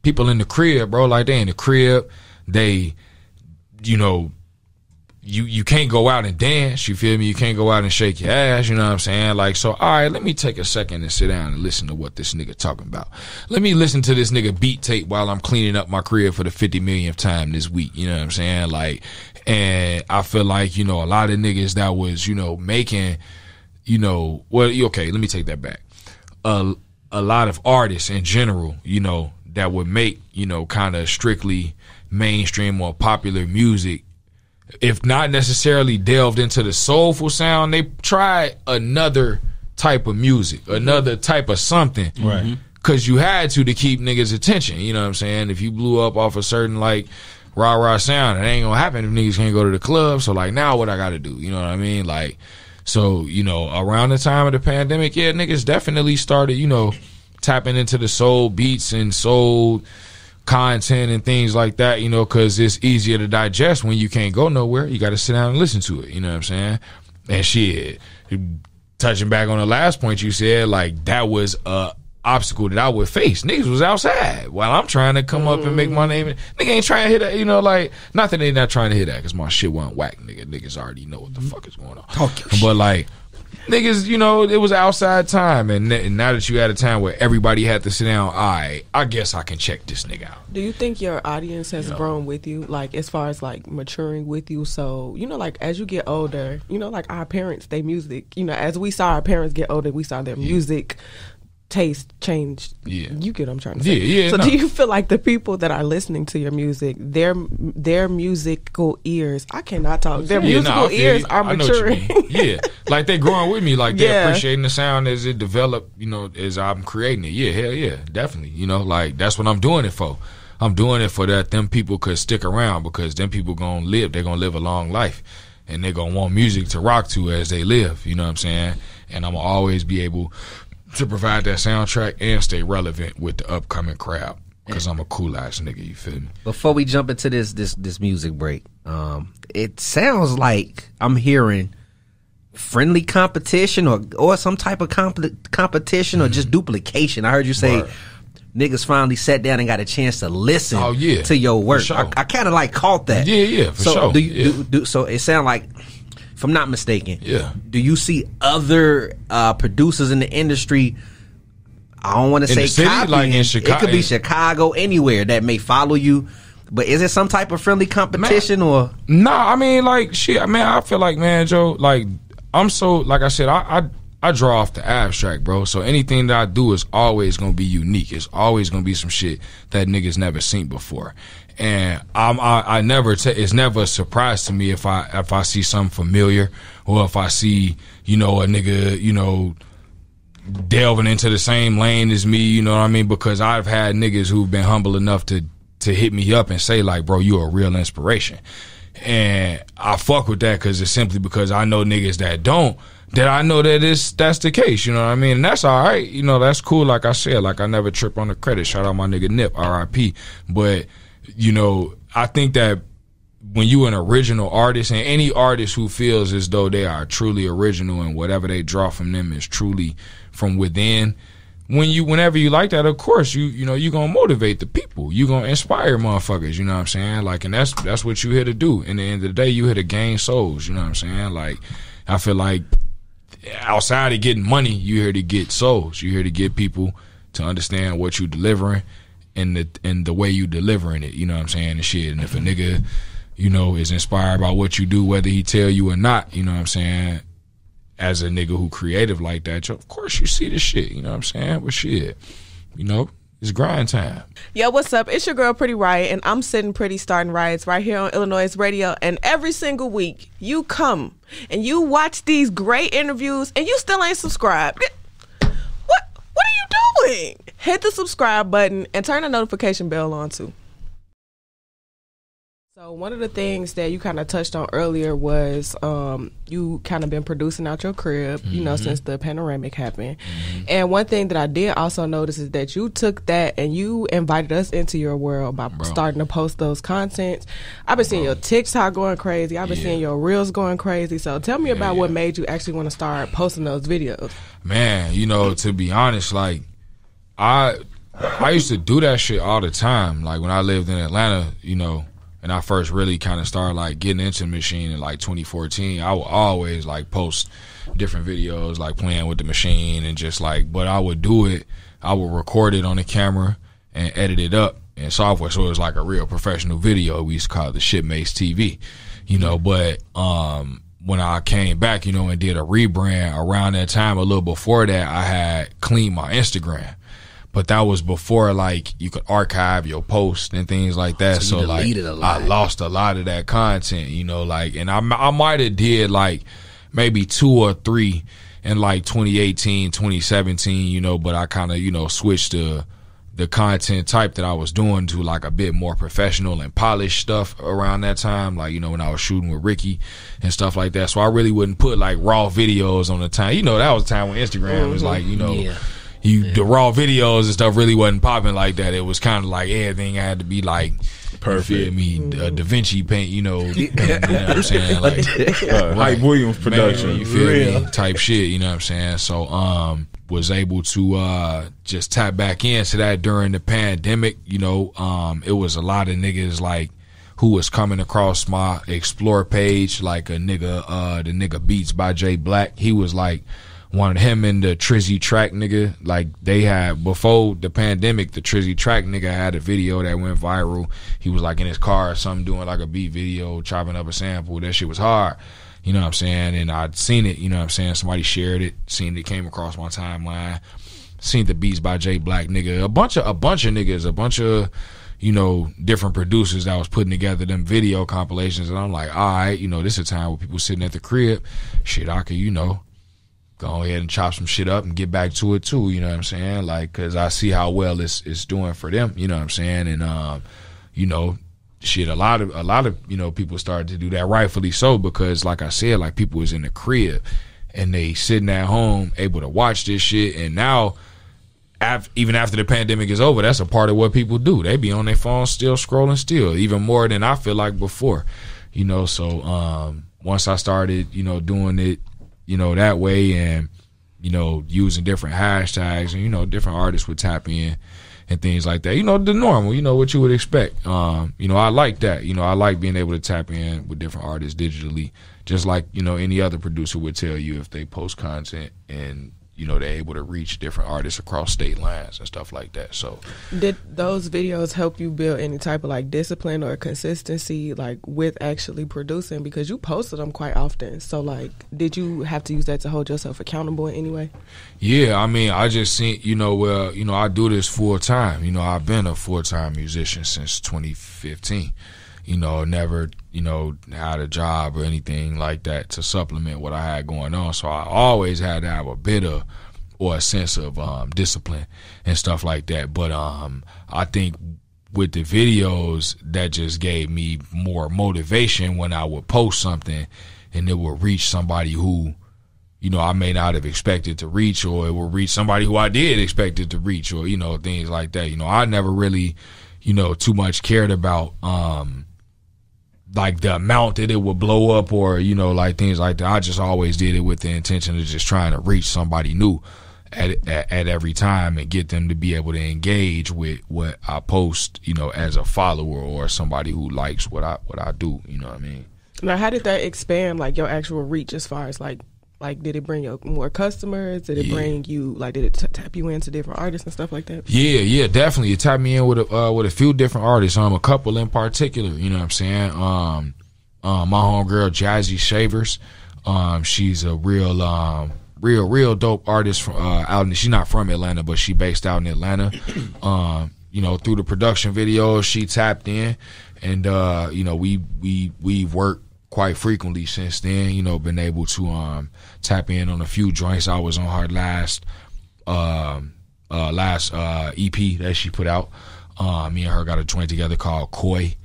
B: in the crib, bro, like, they in the crib, they you can't go out and dance, you feel me? You can't go out and shake your ass, you know what I'm saying? Like, so, all right, let me take a second and sit down and listen to what this nigga talking about. Let me listen to this nigga beat tape while I'm cleaning up my crib for the 50 millionth time this week, you know what I'm saying? Like, and I feel like, a lot of niggas that was, making, okay, let me take that back. A lot of artists in general, that would make, kind of strictly mainstream or popular music, if not necessarily delved into the soulful sound, they tried another type of music, another type of something.
D: Right.
B: Because you had to keep niggas' attention. You know what I'm saying? If you blew up off a certain, like, rah-rah sound, it ain't gonna happen if niggas can't go to the club. So, like, now what I gotta do? You know what I mean? Like, so, around the time of the pandemic, yeah, niggas definitely started, tapping into the soul beats and soul content and things like that, because it's easier to digest when you can't go nowhere. You got to sit down and listen to it, you know what I'm saying? And shit, touching back on the last point you said, like, that was a obstacle that I would face. Niggas was outside while I'm trying to come up and make my name. Nigga ain't trying to hit that, like, not that they not trying to hit that, because my shit wasn't whack, nigga. Niggas already know what the fuck is going on. But, like, niggas, it was outside time, and now that you had a time where everybody had to sit down, I guess I can check this nigga out.
E: Do you think your audience has grown with you, like, as far as, like, maturing with you? So, like, as you get older, like, our parents, they music, as we saw our parents get older, we saw their music taste change.
B: Yeah.
E: You get what I'm trying to say.
B: Yeah.
E: So do you feel like the people that are listening to your music, their musical ears, I cannot talk, their musical ears are maturing?
B: Yeah. Like, they growing with me, like, they're appreciating the sound as it developed, as I'm creating it. Yeah, hell yeah, definitely. Like, that's what I'm doing it for. I'm doing it for that them people could stick around, because them people they're gonna live a long life, and they're gonna want music to rock to as they live, you know what I'm saying? And I'm gonna always be able to provide that soundtrack and stay relevant with the upcoming crowd, because I'm a cool ass nigga, you feel me?
A: Before we jump into this music break, it sounds like I'm hearing friendly competition or some type of competition or just duplication. I heard you say niggas finally sat down and got a chance to listen to your work.
B: Sure.
A: I kind of like caught that.
B: Yeah, for sure.
A: So it sound like, if I'm not mistaken,
B: yeah,
A: do you see other producers in the industry, I don't want to say
B: city,
A: copying,
B: like in Chicago,
A: it could be Chicago, anywhere, that may follow you, but is it some type of friendly competition? Or
B: nah, I mean, like, shit, man, I feel like, man, Joe, like, I'm so, like I said, I draw off the abstract, bro. So anything that I do is always gonna be unique. It's always gonna be some shit that niggas never seen before. And I never it's never a surprise to me if I see something familiar, or if I see, a nigga, delving into the same lane as me, you know what I mean? Because I've had niggas who've been humble enough to hit me up and say, like, bro, you're a real inspiration. And I fuck with that, because it's simply because I know niggas that I know that's the case, you know what I mean? And that's all right, that's cool. Like I said, like, I never trip on the credit. Shout out my nigga Nip, R.I.P. But, I think that when you an original artist, and any artist who feels as though they are truly original and whatever they draw from them is truly from within, whenever you like that, of course, you gonna motivate the people. You gonna inspire motherfuckers, you know what I'm saying? Like, and that's what you here to do. In the end of the day, you here to gain souls, you know what I'm saying? Like, I feel like outside of getting money, you here to get souls. You here to get people to understand what you delivering and the way you delivering it, you know what I'm saying, and shit. And if a nigga, is inspired by what you do, whether he tell you or not, you know what I'm saying, as a nigga who creative like that, of course you see the shit, you know what I'm saying? But shit, you know, it's grind time.
E: Yo, what's up? It's your girl Pretty Riot, and I'm sitting pretty starting riots right here on iLLANOiZE Radio. And every single week, you come and you watch these great interviews, and you still ain't subscribed. What are you doing? Hit the subscribe button and turn the notification bell on too. So one of the things that you kind of touched on earlier was you kind of been producing out your crib, you know, since the panoramic happened. And one thing that I did also notice is that you took that and you invited us into your world by starting to post those contents. I've been seeing your TikTok going crazy. I've been seeing your Reels going crazy. So tell me about what made you actually want to start posting those videos.
B: Man, you know, to be honest, like I used to do that shit all the time. Like when I lived in Atlanta, you know, and I first really kind of started like getting into the machine in like 2014, I would always like post different videos like playing with the machine and just like, but I would do it, I would record it on the camera and edit it up in software, so it was like a real professional video. We used to call it the Shitmates TV, you know. But when I came back, you know, and did a rebrand around that time, a little before that, I had cleaned my Instagram. But that was before like you could archive your posts and things like that. So like I lost a lot of that content, you know, like, and I might have did like maybe 2 or 3 in like 2018, 2017, you know, but I kind of, you know, switched the content type that I was doing to like a bit more professional and polished stuff around that time. Like, you know, when I was shooting with Ricky and stuff like that. So I really wouldn't put like raw videos on the time. You know, that was the time when Instagram was like, you know, the raw videos and stuff really wasn't popping like that. It was kind of like everything had to be like perfect. Da Vinci paint, you know what I'm saying? Like
D: Hype Williams production,
B: man, you feel me? Type shit, you know what I'm saying? So was able to just tap back into that during the pandemic. You know, it was a lot of niggas like who was coming across my Explore page, like a nigga, the nigga Beats by Jay Black. He was like one of him and the Trizzy Track nigga, like they had before the pandemic, the Trizzy Track nigga had a video that went viral. He was like in his car or something doing like a beat video, chopping up a sample. That shit was hard, you know what I'm saying? And I'd seen it, you know what I'm saying? Somebody shared it, seen it, came across my timeline, seen the Beats by Jay Black nigga, a bunch of niggas, you know, different producers that was putting together them video compilations. And I'm like, all right, you know, this is a time where people sitting at the crib, shit, I could, you know, go ahead and chop some shit up and get back to it too, you know what I'm saying? Like, cause I see how well it's doing for them, you know what I'm saying? And you know, shit, a lot of you know, people started to do that, rightfully so, because like I said, like people was in the crib and they sitting at home able to watch this shit. And now even after the pandemic is over, that's a part of what people do. They be on their phones still scrolling still, even more than I feel like before, you know. So once I started, you know, doing it, you know, that way, and, you know, using different hashtags, and, you know, different artists would tap in and things like that. You know, the normal, you know, what you would expect. You know, I like that. You know, I like being able to tap in with different artists digitally, just like, you know, any other producer would tell you if they post content and, you know, they're able to reach different artists across state lines and stuff like that. So
E: did those videos help you build any type of like discipline or consistency like with actually producing, because you posted them quite often? So like, did you have to use that to hold yourself accountable in any way?
B: Yeah, I mean, I just seen, you know, well, you know, I do this full time. You know, I've been a full-time musician since 2015. You know, never, you know, had a job or anything like that to supplement what I had going on. So I always had to have a bit of, or a sense of discipline and stuff like that. But I think with the videos, that just gave me more motivation when I would post something and it would reach somebody who, you know, I may not have expected to reach, or it will reach somebody who I did expect it to reach, or, you know, things like that. You know, I never really, you know, too much cared about like the amount that it would blow up, or, you know, like things like that. I just always did it with the intention of just trying to reach somebody new at every time and get them to be able to engage with what I post, you know, as a follower or somebody who likes what I do, you know what I mean?
E: Now, how did that expand like your actual reach as far as like did it bring you more customers? Did it bring you, like, did it tap you into different artists and stuff like that?
B: Yeah, definitely. It tapped me in with a few different artists, a couple in particular, you know what I'm saying? My homegirl Jazzy Shavers, She's a real dope artist from out. She's not from Atlanta, but she based out in Atlanta. You know, through the production videos, she tapped in, and you know, we've worked quite frequently since then. You know, been able to tap in on a few joints. I was on her last EP that she put out. Me and her got a joint together called Koi.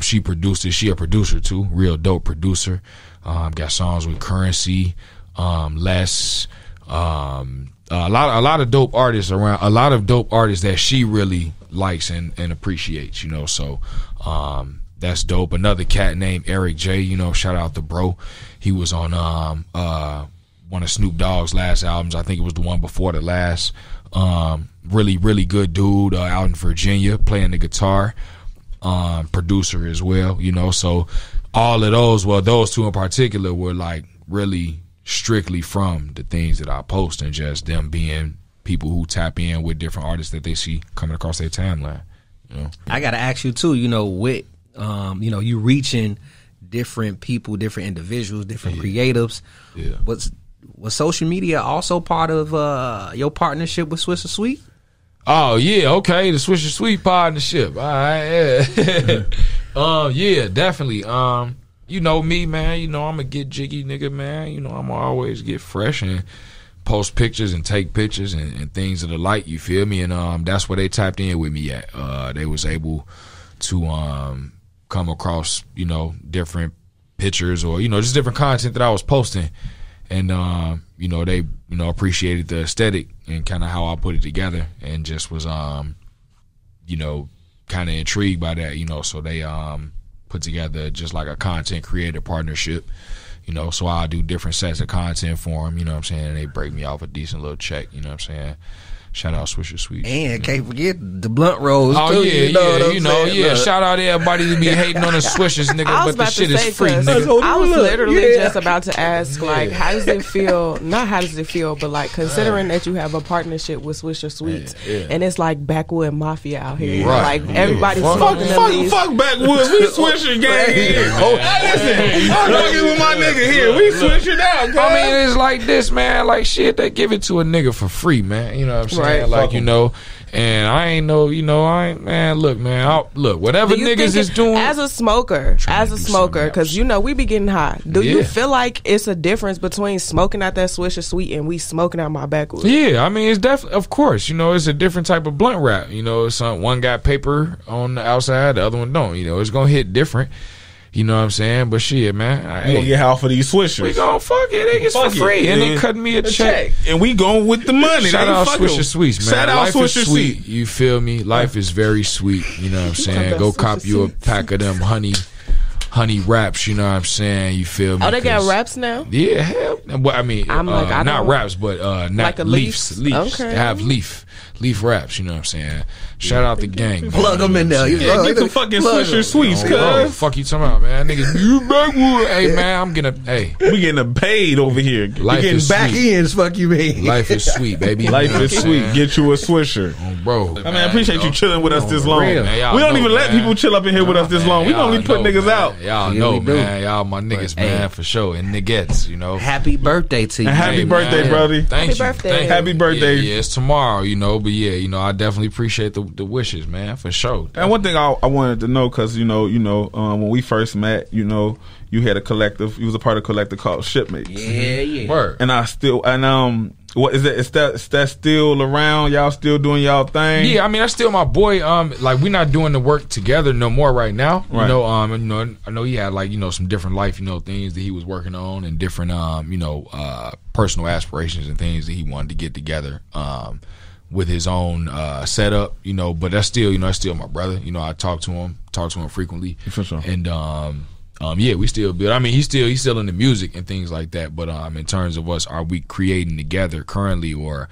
B: She produced it. She a producer too, real dope producer. Got songs with Currency, Les, a lot of dope artists around. A lot of dope artists that she really likes and appreciates. You know, so that's dope. Another cat named Eric J. You know, shout out to bro. He was on one of Snoop Dogg's last albums. I think it was the one before the last. Really good dude out in Virginia, playing the guitar. Producer as well, you know. So all of those, well, those two in particular were like really strictly from the things that I post, and just them being people who tap in with different artists that they see coming across their timeline. You know, I
A: gotta ask you too. You know, with you know, you reaching different people, different individuals, different creatives.
B: Yeah.
A: Was social media also part of your partnership with Swisher Sweet?
B: Oh yeah, okay, the Swisher Sweet partnership. All right, yeah. Yeah, definitely. You know me, man. You know I'm a get jiggy nigga, man. You know I'm always get fresh and post pictures and take pictures and things of the like. You feel me? And that's where they tapped in with me at. They was able to come across, you know, different pictures or, you know, just different content that I was posting. And, you know, they, you know, appreciated the aesthetic and kind of how I put it together, and just was, you know, kind of intrigued by that, you know. So they put together just like a content creator partnership, you know. So I do different sets of content for them, you know what I'm saying. And they break me off a decent little check, you know what I'm saying. Shout out Swisher Sweet.
A: And can't forget the blunt rolls.
B: Oh,
A: too,
B: yeah,
A: you know,
B: yeah. Shout out to everybody to be hating on the Swishers, nigga, but the shit is free, nigga.
E: I was literally just about to ask, like, how does it feel? Not how does it feel, but like considering that you have a partnership with Swisher Sweets, and it's like backwood mafia out here,
B: right.
E: like everybody's smoking them.
D: Fuck backwoods, we Swisher gang here. Listen, I'm fucking with my nigga here. We Swisher out, guys.
B: I mean, it's like this, man. Like shit, they give it to a nigga for free, man. You know what I'm saying?
E: Right.
B: Like, you know. And I ain't know, you know, man, look, whatever niggas is doing.
E: As a smoker, because, you know, we be getting high. Do you feel like it's a difference between smoking out that Swisher Sweet and we smoking out my backwoods?
B: Yeah, I mean, it's definitely, of course, you know, it's a different type of blunt wrap. You know, one got paper on the outside, the other one don't. You know, it's going to hit different. You know what I'm saying? But shit, man.
D: We gonna get half of these Swishers.
B: We gonna fuck it. It's for free. And they cutting me a check.
D: And we going with the money.
B: Shout out Swisher Sweets, man.
D: Shout out
B: Life
D: Swisher
B: is sweet. You feel me? Life is very sweet. You know what I'm saying? Go cop you a pack of them honey wraps, you know what I'm saying? You feel me?
E: Oh, they got wraps now?
B: Yeah, hell. Well, I mean, not wraps, but not like leaves. Leaves.
E: Okay.
B: They have leaf wraps, you know what I'm saying? Shout out the gang.
A: Plug them in there.
D: Get the fucking Swisher Sweets, cuz.
B: Fuck you talking about, man? Niggas, you backwood. Hey, man, I'm getting
D: we getting paid over here.
B: Life
A: getting
B: is
A: back
B: sweet.
A: ends, fuck you mean.
B: Life is sweet, baby.
D: Life is sweet. Get you a Swisher.
B: Oh, bro.
D: I mean, I appreciate you chilling with us this long.
B: Man,
D: we don't even let people chill up in here with us this long. We normally put niggas out.
B: Y'all know, man. Y'all my niggas, man, for sure. And niggas, you know.
A: Happy birthday to you.
D: Happy birthday, brother.
B: Thank you.
E: Happy
D: birthday.
B: Yeah, it's tomorrow, you know. But yeah, you know, I definitely appreciate the wishes, man, for sure.
D: And one thing I wanted to know, because you know, when we first met, you know, you had a collective. You was a part of a collective called Shipmates.
A: Yeah.
B: Word.
D: And what is that? Is that still around? Y'all still doing y'all thing?
B: Yeah, I mean, that's still my boy. Like, we're not doing the work together no more right now.
D: Right.
B: You know, I know he had, like, you know, some different life, you know, things that he was working on, and different, you know, personal aspirations and things that he wanted to get together. With his own setup, you know, but that's still, you know, that's still my brother. You know, I talk to him frequently.
D: For sure.
B: And yeah, we still build. I mean, he's still in the music and things like that. But in terms of us, are we creating together currently, or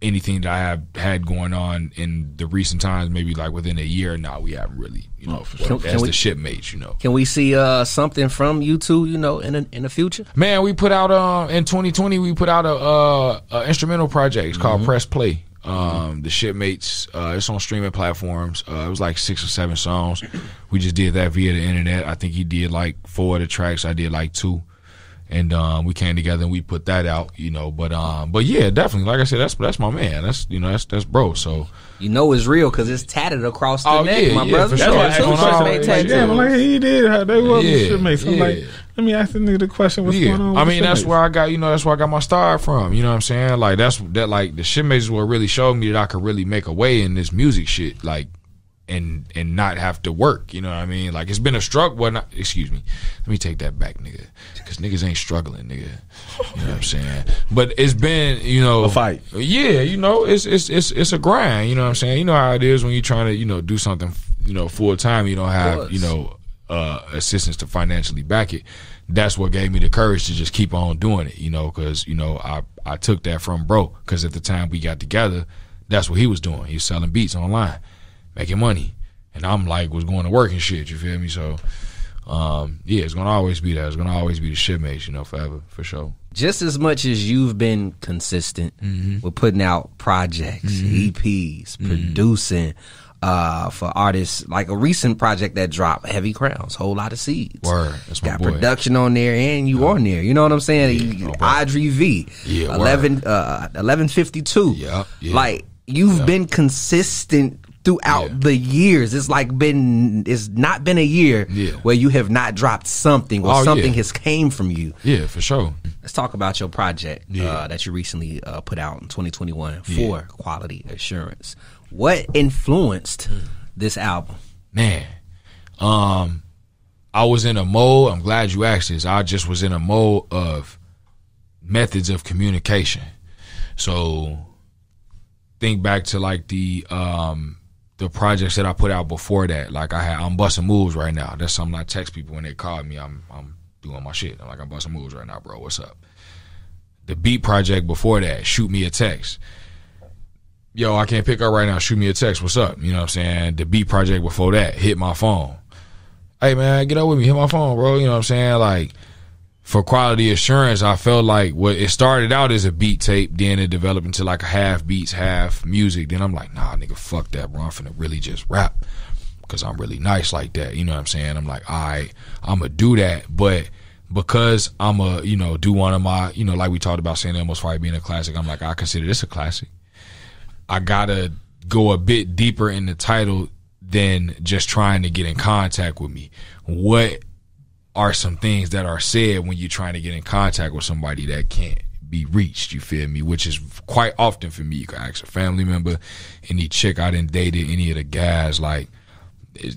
B: anything that I have had going on in the recent times, maybe like within a year? Now we haven't really, you know, as the shipmates, you know.
A: Can we see something from you two, you know, in the future?
B: Man, we put out in 2020, we put out a instrumental project. It's called Press Play. The Shipmates, it's on streaming platforms. It was like 6 or 7 songs. We just did that via the internet. I think he did like 4 of the tracks. I did like 2. And we came together and we put that out, you know. But yeah, definitely. Like I said, that's my man. That's that's bro. So
A: you know it's real because it's tatted across the neck, my brother.
B: For sure.
D: Like he did. They was Shipmates. I'm like, let me ask the nigga the question. What's going on?
B: I mean, that's where I got. That's where I got my start from. You know what I'm saying? Like like the Shipmates is what really showed me that I could really make a way in this music shit. Like. And not have to work, you know what I mean? Like, it's been a struggle. Well, excuse me. Let me take that back, nigga. Because niggas ain't struggling, nigga. You know what I'm saying? But it's been, you know,
D: a fight.
B: Yeah, you know, it's a grind. You know what I'm saying? You know how it is when you're trying to, you know, do something, you know, full time. You don't have, you know, assistance to financially back it. That's what gave me the courage to just keep on doing it. You know, because you know I took that from bro. Because at the time we got together, that's what he was doing. He was selling beats online. Making money, and I'm like was going to work and shit. You feel me? So, yeah, it's gonna always be that. It's gonna always be the Shipmates, you know, forever, for sure.
A: Just as much as you've been consistent with putting out projects, EPs, producing for artists, like a recent project that dropped, Heavy Crowns, Whole Lot of Seeds.
B: Word, that's my
A: got
B: boy.
A: production on there, and you on there. You know what I'm saying? Audrey V, 1152.
B: Yeah.
A: Like you've been consistent throughout the years. It's like it's not been a year where you have not dropped something or something has came from you.
B: Yeah, for sure.
A: Let's talk about your project that you recently put out in 2021 for Quality Assurance. What influenced this album?
B: Man, I was in a mode, I'm glad you asked this, I just was in a mode of methods of communication. So think back to like the projects that I put out before that. Like I'm busting moves right now. That's something I text people when they call me. I'm doing my shit. I'm like, I'm busting moves right now, bro. What's up? The beat project before that, shoot me a text. Yo, I can't pick up right now. Shoot me a text. What's up? You know what I'm saying? The beat project before that, hit my phone. Hey man, get up with me. Hit my phone, bro. You know what I'm saying? Like, for Quality Assurance, I felt like it started out as a beat tape, then it developed into like a half beats, half music. Then I'm like, nah, nigga, fuck that, bro. I'm finna really just rap because I'm really nice like that. You know what I'm saying? I'm like, all right, I'm going to do that. But because I'm going to, you know, do one of my, you know, like we talked about saying Elmo's Fight being a classic, I'm like, I consider this a classic. I got to go a bit deeper in the title than just trying to get in contact with me. What are some things that are said when you're trying to get in contact with somebody that can't be reached, you feel me? Which is quite often for me. You can ask a family member, any chick I done dated, any of the guys, like,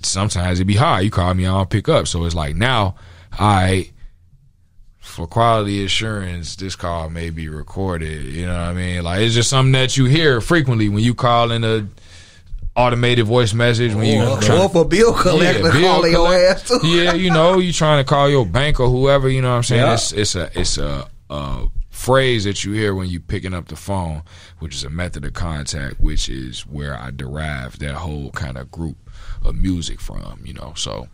B: sometimes it be hard. You call me, I don't pick up. So it's like, now, for Quality Assurance, this call may be recorded, you know what I mean? Like, it's just something that you hear frequently when you call in a automated voice message when you
A: or for bill collector calling your ass too.
B: Yeah, you know, you trying to call your bank or whoever, you know what I'm saying? It's a phrase that you hear when you picking up the phone, which is a method of contact, which is where I derived that whole kind of group of music from, you know. So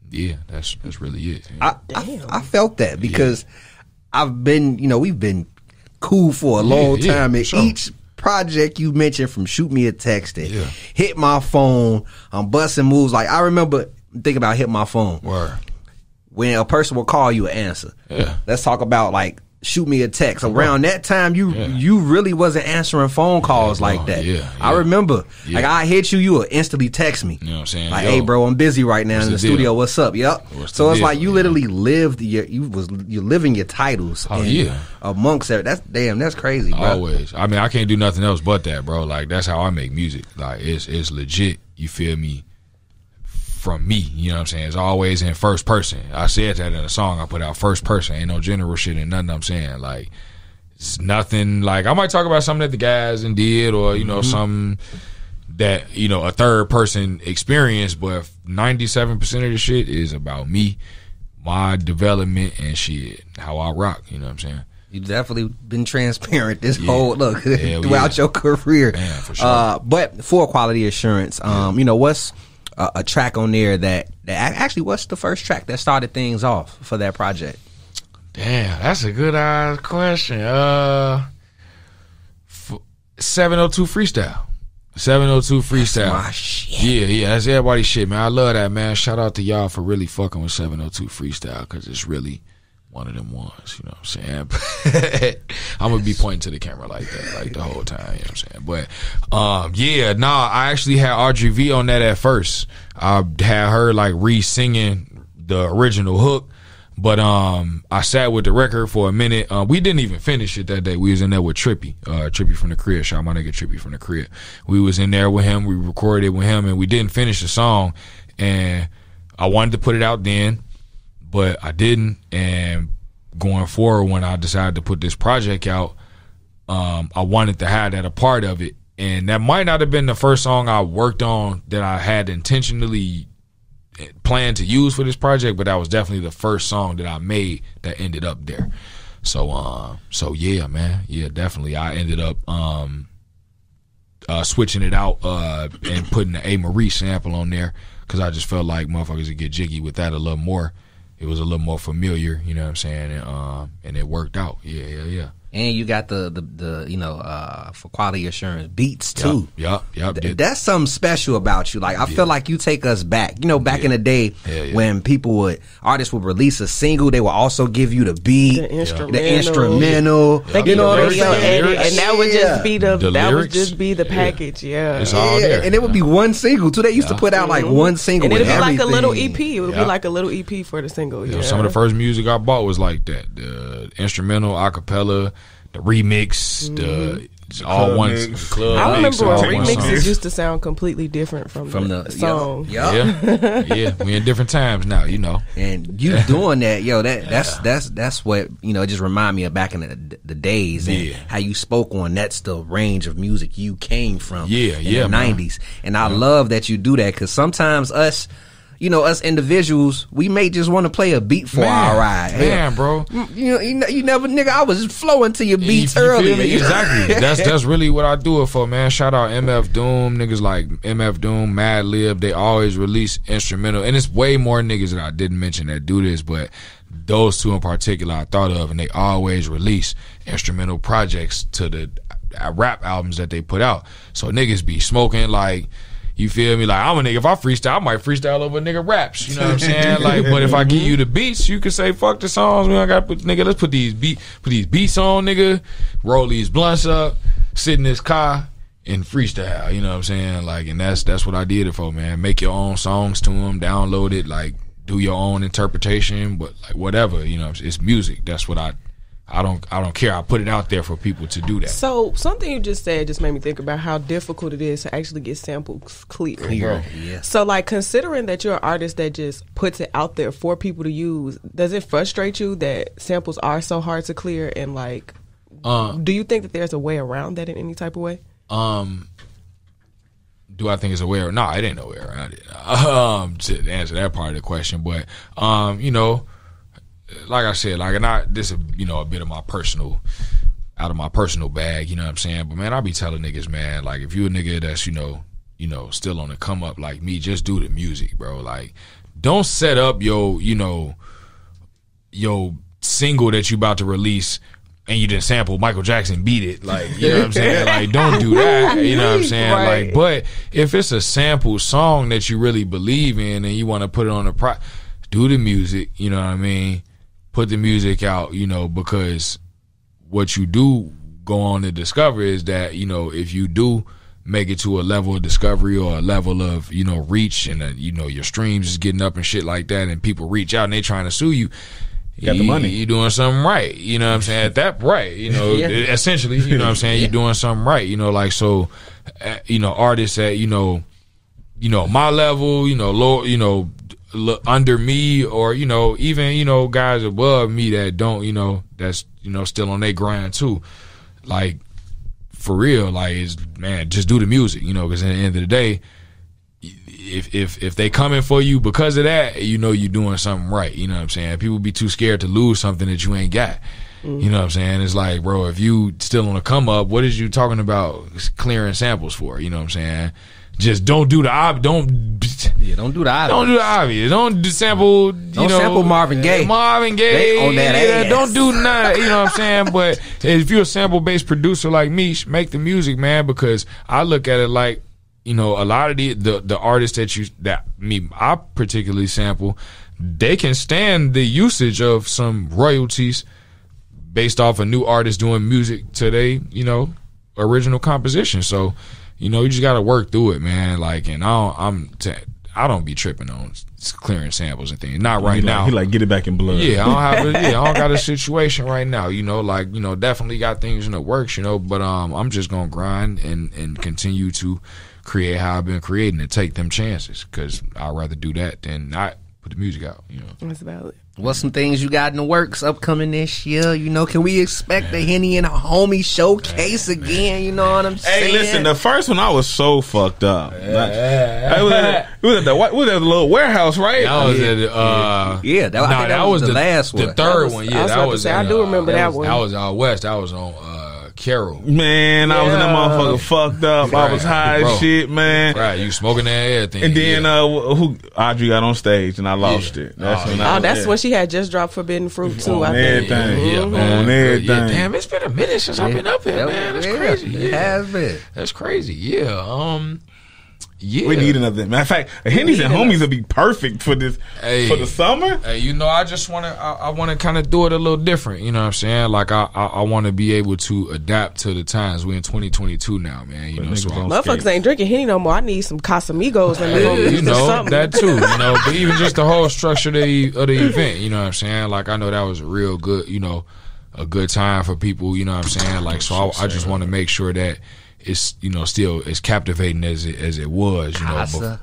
B: yeah, that's really it.
A: I felt that because I've been, you know, we've been cool for a long time, and each project you mentioned, from Shoot Me a Text and Hit My Phone, I'm busting moves. Like, I remember thinking about Hit My Phone.
B: Word.
A: When a person will call you an answer. Yeah. Let's talk about like Shoot Me a Text. Around that time, you really wasn't answering phone calls like that. I remember, like, I hit you would instantly text me.
B: You know what I'm saying?
A: Like, hey, bro, I'm busy right now in the studio. What's up? Yep. So it's like you literally lived you're living your titles. Amongst that. That's crazy, bro.
B: Always. I mean, I can't do nothing else but that, bro. Like, that's how I make music. Like, it's legit. You feel me? From me, you know what I'm saying? It's always in first person. I said that in a song I put out, first person. Ain't no general shit and nothing I'm saying. Like, it's nothing, like, I might talk about something that the guys and did, or, you know, something that, you know, a third person experience, but 97% of the shit is about me, my development, and shit, how I rock, you know what I'm saying?
A: You've definitely been transparent this whole throughout your career.
B: Man, for sure.
A: But for Quality Assurance, you know, what's a track on there that actually, what's the first track that started things off for that project?
B: Damn, that's a good question. 702 freestyle. 702 freestyle.
A: That's my shit.
B: Yeah, that's everybody's shit, man. I love that, man. Shout out to y'all for really fucking with 702 freestyle, because it's really one of them ones, you know what I'm saying? I'm gonna be pointing to the camera like that, like the whole time, you know what I'm saying? But I actually had Audrey V on that at first. I had her like re-singing the original hook, but I sat with the record for a minute. We didn't even finish it that day. We was in there with Trippy from the crib. Shout out my nigga Trippy from the crib. We was in there with him. We recorded with him, and we didn't finish the song. And I wanted to put it out then, but I didn't. And going forward, when I decided to put this project out, I wanted to have that a part of it. And that might not have been the first song I worked on that I had intentionally planned to use for this project, but that was definitely the first song that I made that ended up there. So yeah, man. Yeah, definitely. I ended up switching it out and putting the A. Marie sample on there, because I just felt like motherfuckers would get jiggy with that a little more. It was a little more familiar, you know what I'm saying? And it worked out. Yeah.
A: And you got the for quality assurance beats too.
B: Yep.
A: That's something special about you. Like, I feel like you take us back. You know, back in the day when artists would release a single, they would also give you the beat, the instrumental.
E: You know what I'm saying? And that would just be
B: the
E: the package. Yeah.
B: It's all there.
A: And it would be one single too. They used to put out like one single,
E: and it'd
A: with
E: be like a little
A: everything.
E: EP. It would be like a little EP for the single.
B: You know, some of the first music I bought was like that: the instrumental, acapella, the remix, the all one club.
E: I remember
B: remixes
E: remixes used to sound completely different from the song.
B: Yeah, we in different times now, you know.
A: And you doing that, that's what, you know, it just remind me of back in the days and how you spoke on that's the range of music you came from in the 90s. And I love that you do that, because sometimes us individuals, we may just want to play a beat for our ride.
B: Man, bro.
A: You never, nigga, I was just flowing to your beats earlier.
B: Exactly. That's really what I do it for, man. Shout out MF Doom. Niggas like MF Doom, Mad Lib, they always release instrumental. And it's way more niggas that I didn't mention that do this, but those two in particular I thought of, and they always release instrumental projects to the rap albums that they put out. So niggas be smoking like, you feel me? Like, I'm a nigga. If I freestyle, I might freestyle over nigga raps. You know what I'm saying? Like, but if I give you the beats, you can say fuck the songs. Man, I got to put, nigga. Let's put these beats on, nigga. Roll these blunts up, sit in this car, and freestyle. You know what I'm saying? Like, and that's what I did it for, man. Make your own songs to them, download it, like do your own interpretation, but like whatever. You know, it's music. That's what I don't care. I put it out there for people to do that.
E: So something you just said just made me think about how difficult it is to actually get samples clear.
A: Yeah.
E: So like, considering that you're an artist that just puts it out there for people to use, does it frustrate you that samples are so hard to clear? And like, do you think that there's a way around that in any type of way?
B: Do I think it's a way around? No, it ain't no way around it. To answer that part of the question, but you know, like I said, like, and this is, you know, a bit of my personal, out of my personal bag, you know what I'm saying? But man, I be telling niggas, man, like, if you a nigga that's, you know, still on the come up like me, just do the music, bro. Like, don't set up your single that you about to release and you didn't sample Michael Jackson beat it. Like, you know what I'm saying? Like, don't do that. You know what I'm saying?
E: Right.
B: Like, but if it's a sample song that you really believe in and you want to put it on do the music, you know what I mean? Put the music out, you know, because what you do go on to discover is that, you know, if you do make it to a level of discovery or a level of, you know, reach, and, you know, your streams is getting up and shit like that, and people reach out and they trying to sue you,
D: you got the money.
B: You doing something right. You know what I'm saying? At that right, you know, essentially, you know what I'm saying? You're doing something right, you know, like, so, you know, artists at, you know, my level, you know, low, you know, under me, or, you know, even, you know, guys above me that don't, you know, that's, you know, still on their grind too. Like, for real, like, man, just do the music, you know, because at the end of the day, if they coming for you because of that, you know, you're doing something right. You know what I'm saying? People be too scared to lose something that you ain't got. You know what I'm saying? It's like, bro, if you still on a come up, what is you talking about clearing samples for? You know what I'm saying? just don't do the obvious. Don't
A: do the obvious.
B: Don't do the obvious. Don't sample.
A: Don't sample Marvin Gaye.
B: Marvin Gaye.
A: They on that ass.
B: Don't do none. You know what I'm saying? But if you're a sample based producer like me, make the music, man. Because I look at it like, a lot of the artists that I particularly sample, they can stand the usage of some royalties based off a new artist doing music today, original composition. So, you just got to work through it, man. Like, and I don't be tripping on clearing samples and things. Not right now.
D: He like get it back in blood.
B: Yeah, I don't got a situation right now. Definitely got things in the works. But I'm just gonna grind and continue to create how I've been creating and take them chances, because I'd rather do that than not put the music out.
E: That's valid.
A: What's some things you got in the works upcoming this year? Can we expect the Henny and a Homie showcase again? You know what I'm saying?
D: Hey, listen, the first one I was so fucked up. It was at the little warehouse, right?
B: That was at
A: that was the last one.
B: The third one, yeah.
E: I do remember that one.
B: That was out west. That was on Carroll.
D: Man, I was in that motherfucker fucked up. I was high as shit, man.
B: Right, you smoking that everything.
D: And then Audrey got on stage and I lost it.
E: That's when she had just dropped Forbidden Fruit too.
D: On everything.
B: On
D: everything.
B: Damn, it's been a minute since I've been up here, man. That's crazy.
A: It has been.
B: That's crazy. Yeah. Yeah.
D: We need another. Matter of fact, Henny's and Homies will be perfect for this for the summer.
B: Hey, I just want to. I want to kind of do it a little different. You know what I'm saying? Like I want to be able to adapt to the times. We're in 2022 now, man. So
E: motherfuckers ain't drinking Henny no more. I need some Casamigos and
B: that too. But even just the whole structure of the event. You know what I'm saying? Like I know that was a real good. A good time for people. You know what I'm saying? Like so, I just want to make sure that it's still as captivating as it was,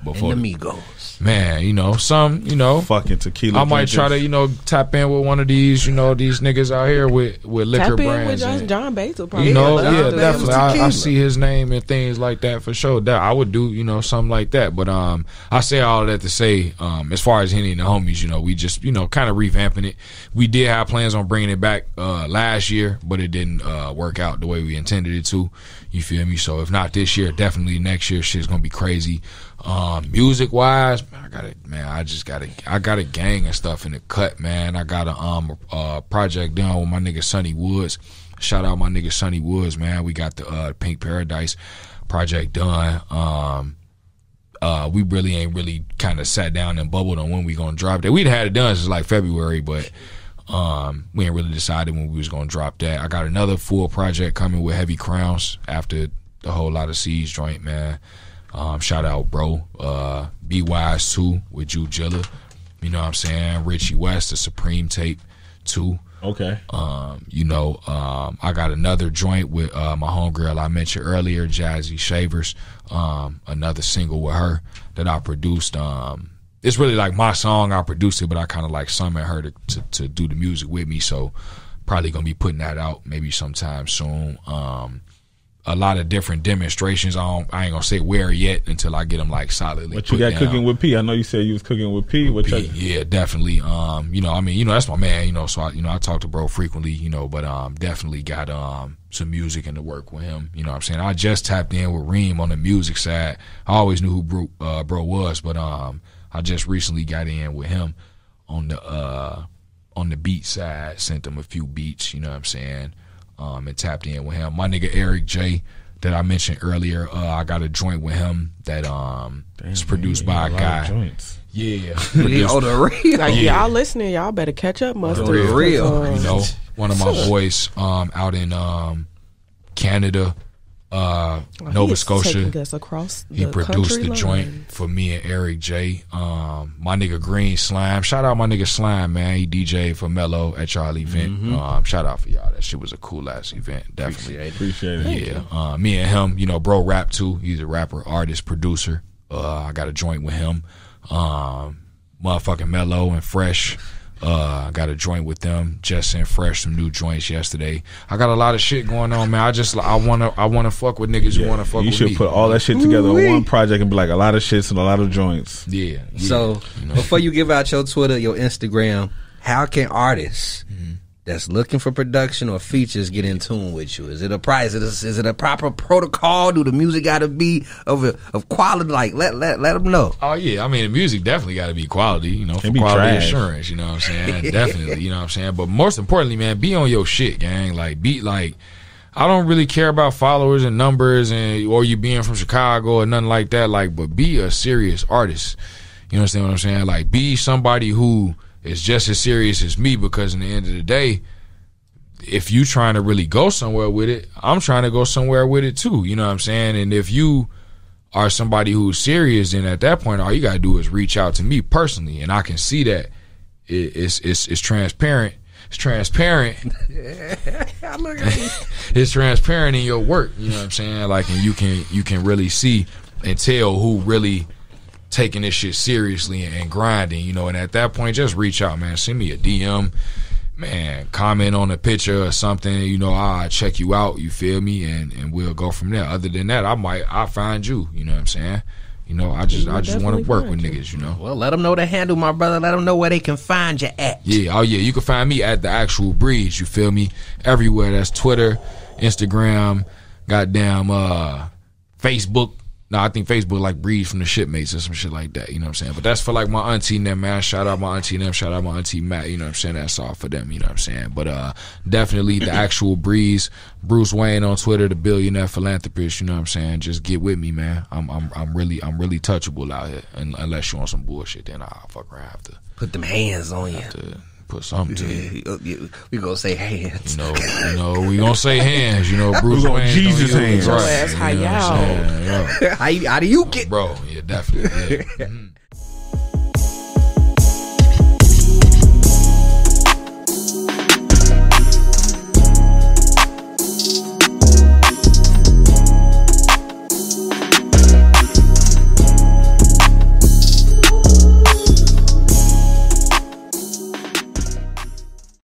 B: before
A: and Amigos.
B: Man, some
D: fucking tequila.
B: I might try to tap in with one of these these niggas out here with liquor brands.
E: With John Bates will probably
B: definitely. I see his name and things like that for sure. That I would do something like that. But I say all of that to say as far as Henny and the Homies, we just kind of revamping it. We did have plans on bringing it back last year, but it didn't work out the way we intended it to. You feel me? So if not this year, definitely next year, shit's gonna be crazy. Music wise, I got a gang and stuff in the cut, man. I got a project done with my nigga Sonny Woods. Shout out my nigga Sonny Woods, man. We got the Pink Paradise project done. We really ain't kind of sat down and bubbled on when we gonna drop that. We'd had it done since like February, but we ain't really decided when we was gonna drop that. I got another full project coming with Heavy Crowns after the Whole Lot of Seeds joint, man. Shout out, bro. Be Wise 2 with Jew Jilla. You know what I'm saying? Richie West, the Supreme tape 2.
D: Okay.
B: I got another joint with my homegirl I mentioned earlier, Jazzy Shavers. Another single with her that I produced. It's really like my song. I produced it, but I kind of like summoned her to do the music with me. So probably gonna be putting that out maybe sometime soon. A lot of different demonstrations. I ain't gonna say where yet until I get them like solidly.
D: What you got down. Cooking with P? I know you said you was cooking with P.
B: Yeah, definitely. That's my man. So I talk to bro frequently. But definitely got some music in the work with him. You know what I'm saying? I just tapped in with Reem on the music side. I always knew who bro was, but I just recently got in with him on the beat side. Sent him a few beats, you know what I'm saying, and tapped in with him. My nigga Eric J that I mentioned earlier, I got a joint with him that is produced by a guy. Yeah,
E: the real. Like y'all listening, y'all better catch up.
A: The real.
B: One of my boys out in Canada. Nova Scotia. He produced the joint for me and Eric J. My nigga Green Slime. Shout out my nigga Slime, man. He DJ'd for Mello at y'all event. Shout out for y'all. That shit was a cool ass event. Definitely.
D: Appreciate it.
B: Yeah. Me and him, bro rap too. He's a rapper, artist, producer. I got a joint with him. Motherfucking Mello and Fresh. I got a joint with them. Just sent Fresh some new joints yesterday. I got a lot of shit going on, man. I wanna fuck with niggas who wanna fuck with me.
D: You should put all that shit together on one project and be like a lot of shits and a lot of joints.
B: Yeah.
A: So before you give out your Twitter, your Instagram, how can artists that's looking for production or features get in tune with you? Is it a price? Is it a proper protocol? Do the music got to be of quality? Like, let them know.
B: Oh, yeah. I mean, the music definitely got to be quality, you know, for quality assurance, you know what I'm saying? Definitely, you know what I'm saying? But most importantly, man, be on your shit, gang. Like, I don't really care about followers and numbers or you being from Chicago or nothing like that. Like, but be a serious artist. You understand what I'm saying? Like, be somebody who is just as serious as me, because in the end of the day, if you trying to really go somewhere with it, I'm trying to go somewhere with it too. You know what I'm saying? And if you are somebody who's serious, then at that point, all you got to do is reach out to me personally. And I can see that it's transparent. It's transparent. It's transparent in your work. You know what I'm saying? Like, and you can really see and tell who really taking this shit seriously and grinding, you know. And at that point, just reach out, man. Send me a DM, man. Comment on a picture or something, you know. I'll check you out, you feel me, and we'll go from there. Other than that, I'll find you, you know what I'm saying? You know, I just want to work with niggas, you know.
A: Well, let them know the handle, my brother. Let them know where they can find you at.
B: Yeah, oh yeah, you can find me at The Actual Breeze, you feel me? Everywhere. That's Twitter, Instagram, goddamn Facebook. No, I think Facebook like Breeze from the Shipmates or some shit like that, you know what I'm saying? But that's for like my auntie and them, man. Shout out my auntie and them, shout out my auntie Matt, you know what I'm saying? That's all for them, you know what I'm saying? But definitely The Actual Breeze, Bruce Wayne on Twitter, the billionaire philanthropist, you know what I'm saying? Just get with me, man. I'm really touchable out here. And unless you on some bullshit, then I'll fuck around, have to
A: put them hands on you.
B: Put something to it.
A: We gonna say hands.
B: You know, we gonna say hands. You know, Bruce Wayne.
D: Jesus hands.
B: Right.
E: How y'all?
A: How do you get?
B: Bro, yeah, definitely. Yeah.